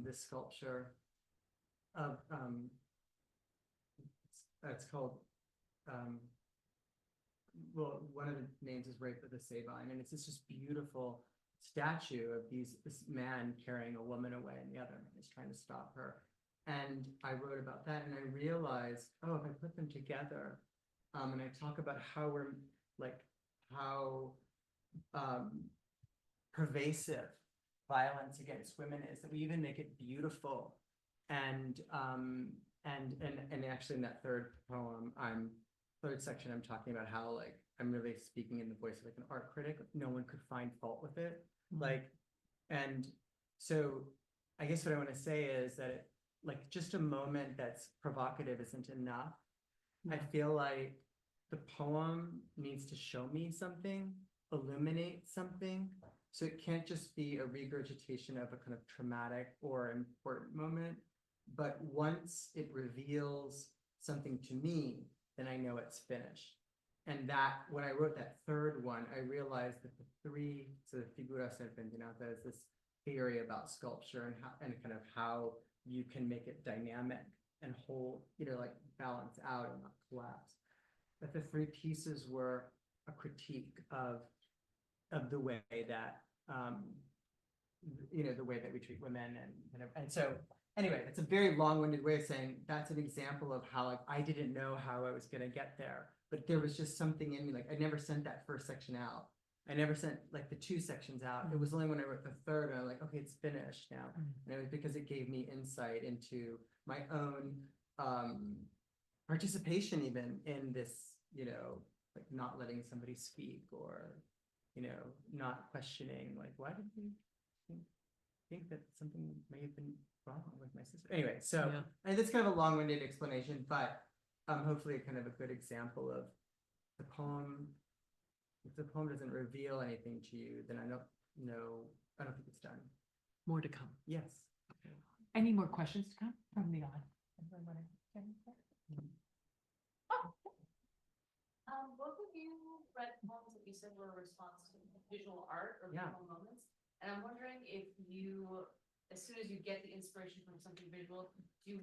the sculpture of, it's called, well, one of the names is Rape of the Sabine, and it's this just beautiful statue of this man carrying a woman away, and the other man is trying to stop her. And I wrote about that, and I realized, oh, if I put them together, and I talk about how we're like, how pervasive violence against women is, that we even make it beautiful. And actually in that third poem, third section, I'm talking about how like I'm really speaking in the voice of like an art critic. No one could find fault with it. Like, and so I guess what I want to say is that like just a moment that's provocative isn't enough. I feel like the poem needs to show me something, illuminate something. So it can't just be a regurgitation of a kind of traumatic or important moment, but once it reveals something to me, then I know it's finished. And that, when I wrote that third one, I realized that so the publsihed is this theory about sculpture and kind of how you can make it dynamic and hold, like balance out and not collapse. But the 3 pieces were a critique of the way that, the way that we treat women and so anyway, it's a very long-winded way of saying that's an example of how like I didn't know how I was going to get there, but there was just something in me. Like I never sent that first section out. I never sent like the 2 sections out. It was only when I wrote the third and I'm like, okay, it's finished now. And it was because it gave me insight into my own participation even in this, like not letting somebody speak or, not questioning, like, why did you think that something may have been wrong with my sister? Anyway, so and that's kind of a long-winded explanation, but hopefully kind of a good example of the poem. If the poem doesn't reveal anything to you, then I don't think it's done. More to come. Yes. Okay. Any more questions to come from the audience? Oh. both of you read poems that you said were a response to visual art or Yeah. visual moments. And I'm wondering if you, as soon as you get the inspiration from something visual, do you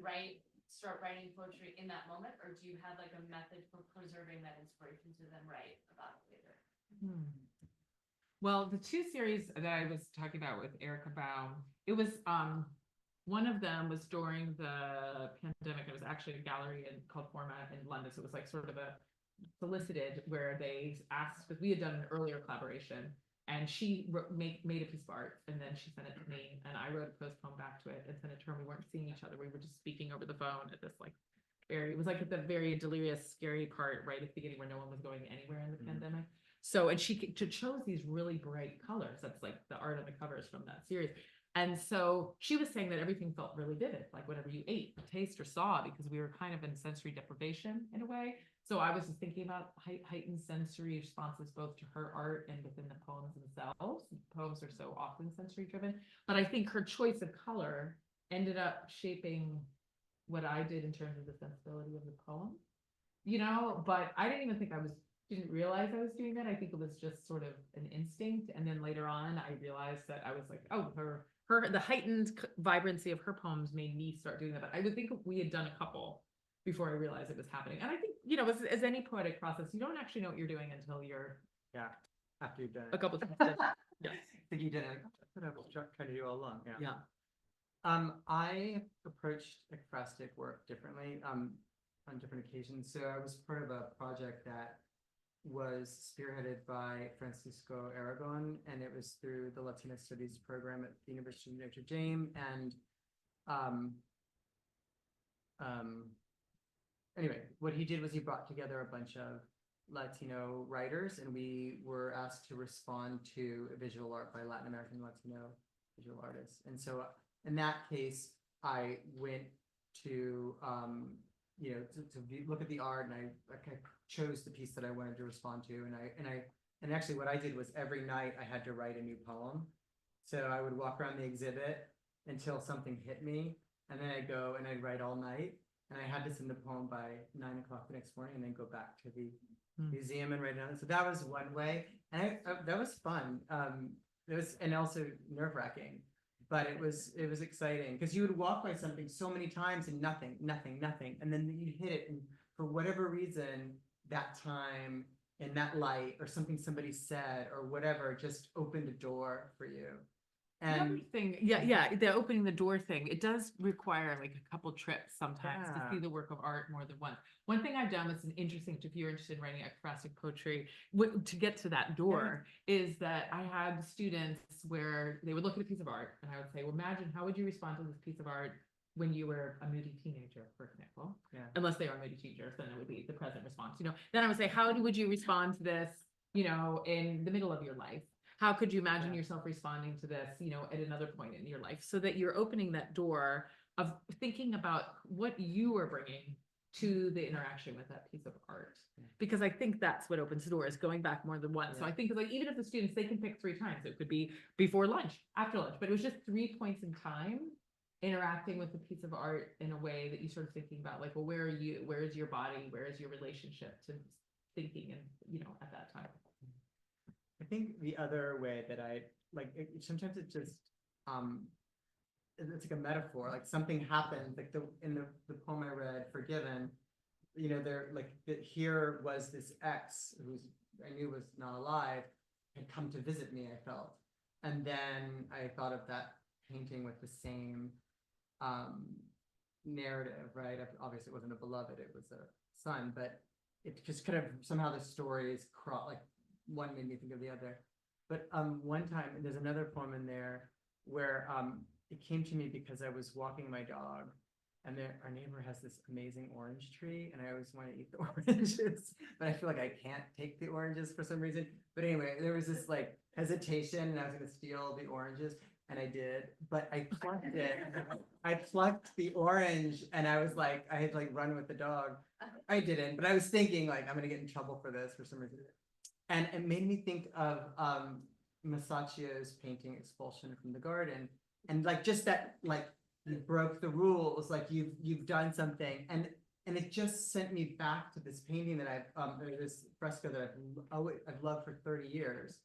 start writing poetry in that moment, or do you have like a method for preserving that inspiration to then write about it later? Well, the two series that I was talking about with Erica Baum, it was one of them was during the pandemic. It was actually a gallery called Format in London. So it was like sort of a solicited where they asked, because we had done an earlier collaboration, and she made a piece of art, and then she sent it to me, and I wrote a prose poem back to it and sent it to her. We weren't seeing each other. We were just speaking over the phone at this like it was like at the very delirious, scary part right at the beginning where no one was going anywhere in the pandemic. So, and she chose these really bright colors. That's like the art on the covers from that series. And so she was saying that everything felt really vivid, like whatever you ate, taste, or saw, because we were kind of in sensory deprivation in a way. So I was just thinking about heightened sensory responses both to her art and within the poems themselves. Poems are so often sensory driven, but I think her choice of color ended up shaping what I did in terms of the sensibility of the poem, you know, but I didn't even think didn't realize I was doing that. I think it was just sort of an instinct. And then later on, I realized that I was like, oh, the heightened vibrancy of her poems made me start doing that. But I would think we had done a couple before I realized it was happening. And I think, you know, as any poetic process, you don't actually know what you're doing until you're After you've done it. a couple times. Yeah. I think you did it. That's what I was trying to do all along. Yeah. I approached ekphrastic work differently on different occasions. So I was part of a project that was spearheaded by Francisco Aragon, and it was through the Latina Studies program at the University of Notre Dame. And anyway, what he did was he brought together a bunch of Latino writers, and we were asked to respond to visual art by Latin American Latino visual artists. And so in that case, I went to look at the art, and I chose the piece that I wanted to respond to, and actually what I did was every night I had to write a new poem. So I would walk around the exhibit until something hit me, and then I'd go and I'd write all night, and I had to send the poem by 9 o'clock the next morning, and then go back to the museum and write it on. So that was one way, and that was fun. It was, and also nerve-wracking. But it was exciting because you would walk by something so many times and nothing, and then you'd hit it, and for whatever reason, that time in that light or something somebody said or whatever just opened a door for you. Another And thing, the opening the door thing, it does require like a couple trips sometimes to see the work of art more than once. One thing I've done that's interesting, if you're interested in writing ekphrastic poetry, to get to that door, is that I had students where they would look at a piece of art, and I would say, well, imagine, how would you respond to this piece of art when you were a moody teenager, for example? Unless they are moody teenagers, then it would be the present response. You know, then I would say, how would you respond to this, you know, in the middle of your life? How could you imagine yourself responding to this, you know, at another point in your life, so that you're opening that door of thinking about what you are bringing to the interaction with that piece of art? Because I think that's what opens the door, is going back more than once. So I think, like, even if the students, they can pick 3 times, it could be before lunch, after lunch, but it was just 3 points in time interacting with the piece of art in a way that you sort of thinking about, like, well, where are you? Where is your body? Where is your relationship to thinking, and, you know, at that time? I think the other way that I like, sometimes it just it's like a metaphor, like something happened, like in the poem I read, Forgiven, you know, there, like, here was this ex who I knew was not alive, had come to visit me, I felt. And then I thought of that painting with the same narrative, right? Obviously it wasn't a beloved, it was a son, but it just kind of, somehow the stories like one made me think of the other. But one time, there's another poem in there where it came to me because I was walking my dog, and our neighbor has this amazing orange tree, and I always want to eat the oranges, but I feel like I can't take the oranges for some reason. But anyway, there was this like hesitation, and I was going to steal the oranges, and I did, but I plucked it. I plucked the orange, and I was like, I had like run with the dog. I didn't, but I was thinking like, I'm going to get in trouble for this for some reason. And it made me think of Masaccio's painting Expulsion from the Garden, and like just that, like, you broke the rules, like you've done something, and and it just sent me back to this painting that or this fresco that I've loved for 30 years.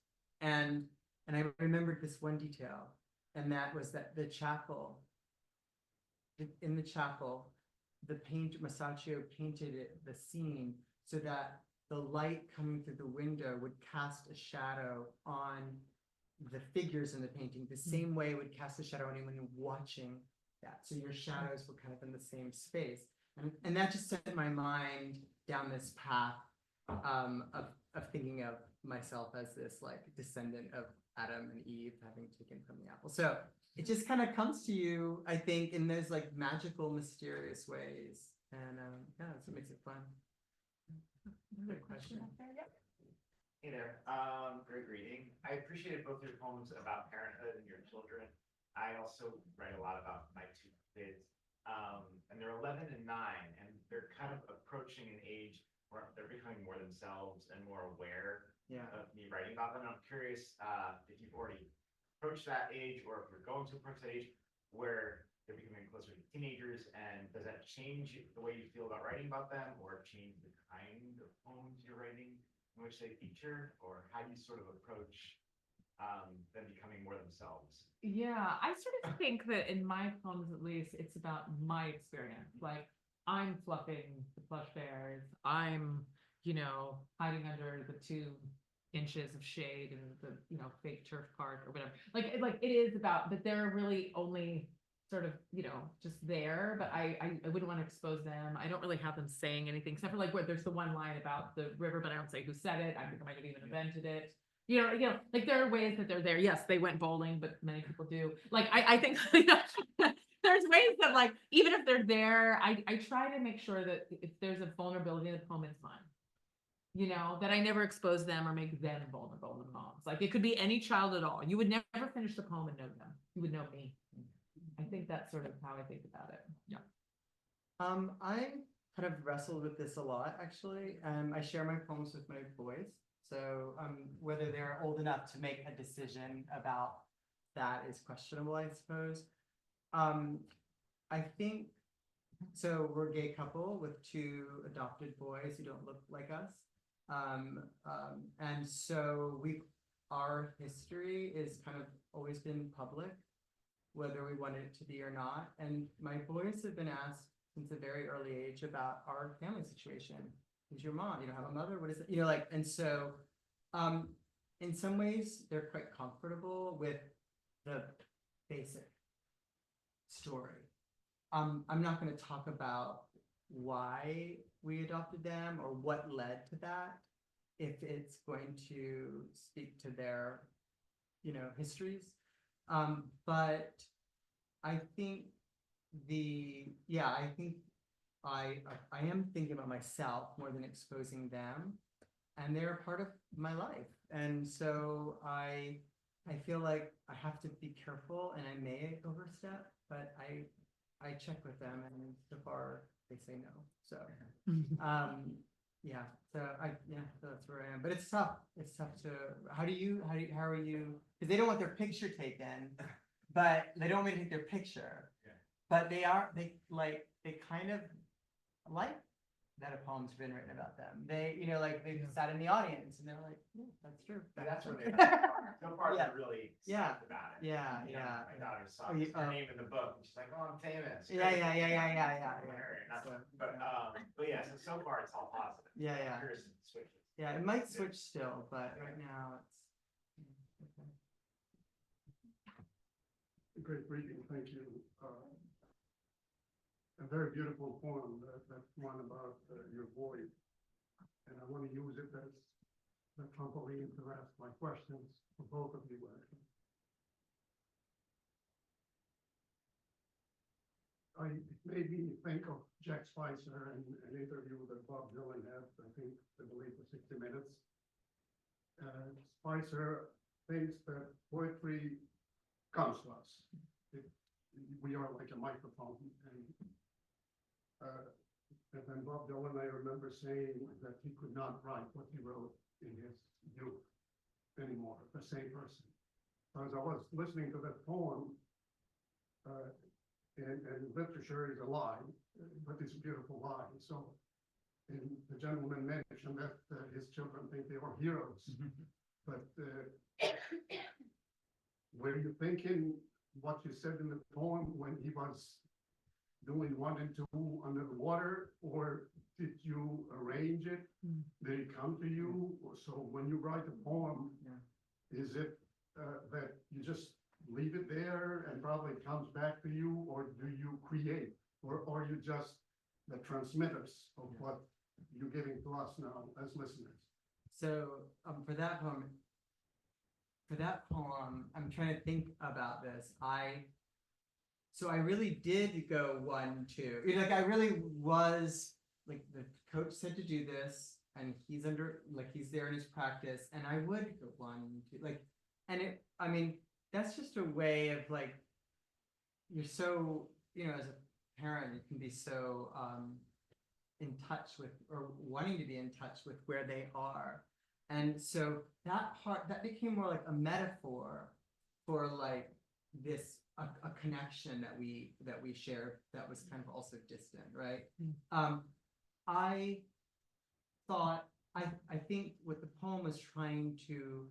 And I remembered this one detail, and that was that the chapel, in the chapel, Masaccio painted the scene so that the light coming through the window would cast a shadow on the figures in the painting, the same way it would cast a shadow on anyone watching that. So your shadows were kind of in the same space. And that just sent my mind down this path of thinking of myself as this like descendant of Adam and Eve having taken from the apple. So it just kind of comes to you, I think, in those like magical, mysterious ways. And yeah, that's what makes it fun. Another question. Hey there, great reading. I appreciated both your poems about parenthood and your children. I also write a lot about my two kids, and they're 11 and 9, and they're kind of approaching an age where they're becoming more themselves and more aware of me writing about them. And I'm curious if you've already approached that age, or if you're going to approach that age where they're becoming closer to teenagers, and does that change the way you feel about writing about them, or change the kind of poems you're writing in which they feature, or how you sort of approach them becoming more themselves? Yeah, I sort of think that in my poems, at least, it's about my experience. Like, I'm fluffing the plush bears. I'm, hiding under the 2 inches of shade and the, fake turf park or whatever. Like it is about, but they're really only sort of, just there, but I wouldn't want to expose them. I don't really have them saying anything, except for like where there's the one line about the river, but I don't say who said it. I think I might have even invented it. Like there are ways that they're there. Yes, they went bowling, but many people do. Like I think there's ways that like, even if they're there, I try to make sure that if there's a vulnerability in the poem, it's fine. That I never expose them or make them vulnerable in the poems. Like it could be any child at all. You would never finish the poem and know them. You would know me. I think that's sort of how I think about it. Yeah. I kind of wrestled with this a lot, actually. I share my poems with my boys. So whether they're old enough to make a decision about that is questionable, I suppose. I think, so we're a gay couple with 2 adopted boys who don't look like us. And so our history is kind of always been public, whether we wanted it to be or not. And my boys have been asked since a very early age about our family situation. Who's your mom? You don't have a mother? What is it? And so in some ways they're quite comfortable with the basic story. I'm not going to talk about why we adopted them or what led to that, if it's going to speak to their, histories. But I think I am thinking about myself more than exposing them, and they're a part of my life. And so I feel like I have to be careful, and I may overstep, but I check with them, and so far they say no. So so that's where I am. But it's tough. It's tough to how are you? Because they don't want their picture taken, but they don't want me to take their picture. Yeah. But they kind of like that a poem's been written about them. They, they sat in the audience and they're like, yeah, that's true. That's where they so far they're really excited about it. My daughter saw her name in the book and she's like, oh, I'm famous. Yeah. But yeah, so far it's all positive. Yeah. I'm curious if it switches. Yeah, it might switch still, but right now it's okay. Great reading, thank you. A very beautiful poem, that one about your boy. And I want to use it as the trampoline to ask my questions for both of you, actually. It made me think of Jack Spicer and an interview that Bob Dylan had, I believe for 60 Minutes. Spicer thinks that poetry comes to us. We are like a microphone, and then Bob Dylan, I remember saying that he could not write what he wrote in his youth anymore, the same person. So as I was listening to that poem, and literature is a lie, but it's a beautiful lie. So, and the gentleman mentioned that his children think they are heroes. But were you thinking what you said in the poem when he was doing 1 and 2 under the water, or did you arrange it? Did it come to you? So when you write a poem, is it that you just leave it there and probably it comes back to you, or do you create, or are you just the transmitters of what you're giving to us now as listeners? So for that poem, I'm trying to think about this. So I really did go 1, 2. You know, like I really was like, the coach said to do this, and he's there in his practice, and I would go 1, 2, like, and I mean, that's just a way of like, you're so, you know, as a parent, you can be so in touch with, or wanting to be in touch with where they are. And so that became more like a metaphor for like this, a connection that we shared that was kind of also distant, right? I thought, I think what the poem was trying to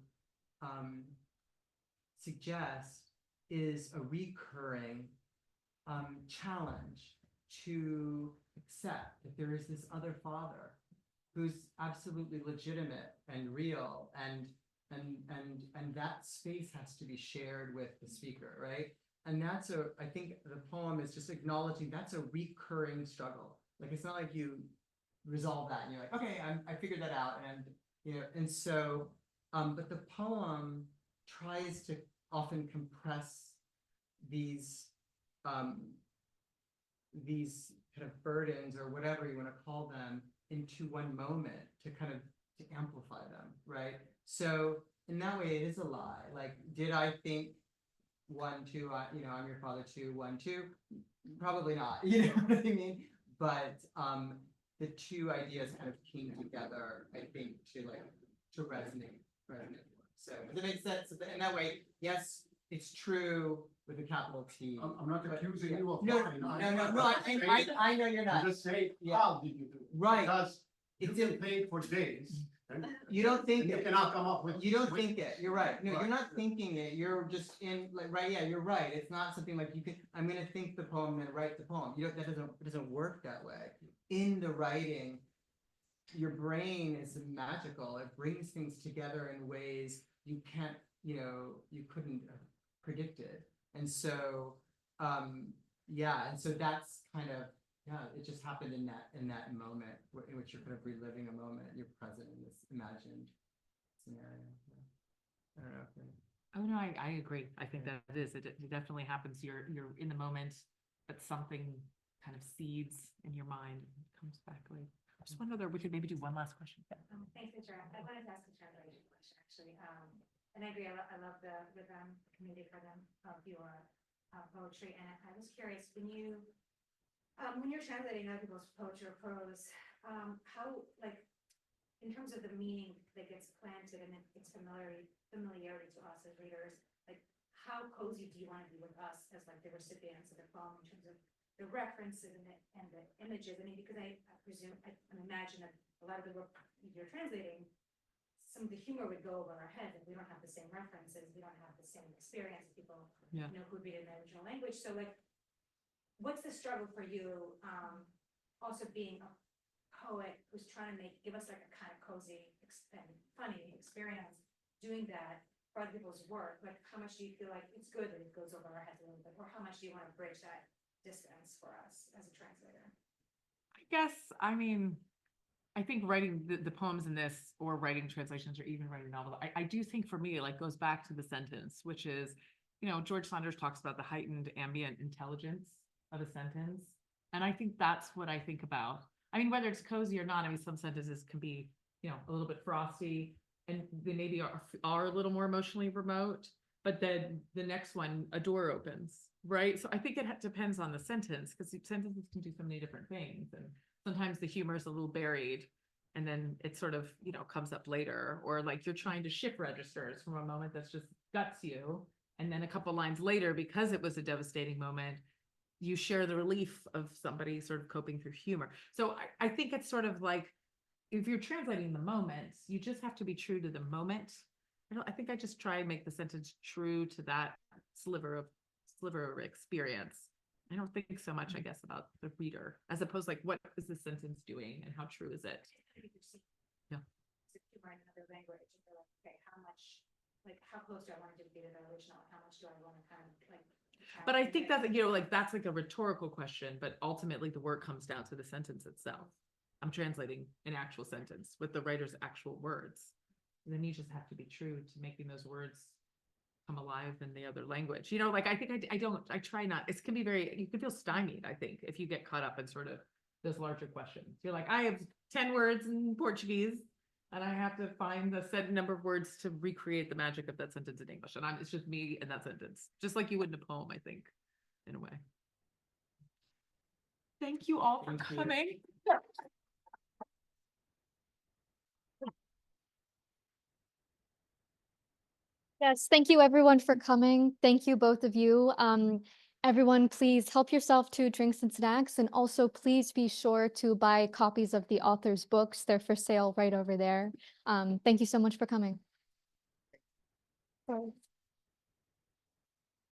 suggest is a recurring challenge to accept that there is this other father who's absolutely legitimate and real, and that space has to be shared with the speaker, right? And that's I think the poem is just acknowledging that's a recurring struggle. Like, it's not like you resolve that and you're like, okay, I figured that out, and you know, and so, but the poem tries to often compress these kind of burdens, or whatever you want to call them, into one moment to kind of to amplify them, right? So in that way, it is a lie. Like, did I think 1, 2, you know, I'm your father 2, 1, 2? Probably not. You know what I mean? But the two ideas kind of came together, I think, to resonate. So does it make sense? In that way, yes, it's true with a capital T. I'm not accusing you of No, lying. I know you're not. I'm just saying, Yeah. how did you do it? Right. Because It's you can think for days. And You don't think and you it. cannot come up with. You don't think it. You're right. No, Right. you're not thinking it. You're just in, like, right. Yeah, you're right. It's not something like you can, I'm going to think the poem, then write the poem. It doesn't work that way. In the writing, your brain is magical. It brings things together in ways you can't, you couldn't have predicted. And so, yeah. And so that's kind of, yeah, it just happened in that moment in which you're kind of reliving a moment. You're present in this imagined scenario. Yeah. I don't know. Oh no, I agree. I think that it is. It definitely happens. You're in the moment, but something kind of seeds in your mind and comes back later. Just one other. We could maybe do one last question. Thanks, Idra. I wanted to ask a translation question, actually. And I agree. I love the rhythm, the community rhythm of your poetry. And I was curious, when you're translating other people's poetry or prose, how, like, in terms of the meaning that gets planted and its familiarity to us as readers, like, how cozy do you want to be with us as like the recipients of the poem in terms of the references and the images? I mean, because I presume, I imagine that a lot of the work you're translating, some of the humor would go over our heads if we don't have the same references, we don't have the same experience, people who read in the original language. So, like, what's the struggle for you, also being a poet who's trying to give us like a kind of cozy and funny experience doing that for other people's work? Like, how much do you feel like it's good that it goes over our heads a little bit, or how much do you want to bridge that distance for us as a translator? I guess, I mean, I think writing the poems in this, or writing translations, or even writing novels, I do think for me, it like goes back to the sentence, which is, George Saunders talks about the heightened ambient intelligence of a sentence. And I think that's what I think about. I mean, whether it's cozy or not, I mean, some sentences can be, a little bit frosty, and they maybe are a little more emotionally remote, but then the next one, a door opens, right? So I think it depends on the sentence, because sentences can do so many different things. And sometimes the humor is a little buried, and then it sort of, comes up later, or like you're trying to shift registers from a moment that's just guts you. And then a couple lines later, because it was a devastating moment, you share the relief of somebody sort of coping through humor. So I think it's sort of like, if you're translating the moments, you just have to be true to the moment. I think I just try and make the sentence true to that sliver of experience. I don't think so much, I guess, about the reader, as opposed like, what is the sentence doing and how true is it? Yeah. So if you write another language, and you're like, okay, how much, like, how close do I want it to be to the original? How much do I want to kind of like? But I think that, you know, like, that's like a rhetorical question, but ultimately the work comes down to the sentence itself. I'm translating an actual sentence with the writer's actual words. And then you just have to be true to making those words come alive in the other language. You know, like, I think I try not, it can be very, you can feel stymied, I think, if you get caught up in sort of those larger questions. You're like, I have 10 words in Portuguese and I have to find the set number of words to recreate the magic of that sentence in English. And it's just me in that sentence, just like you would in a poem, I think, in a way. Thank you all for coming. Yes, thank you everyone for coming. Thank you, both of you. Everyone, please help yourself to drinks and snacks, and also please be sure to buy copies of the author's books. They're for sale right over there. Thank you so much for coming. Sorry.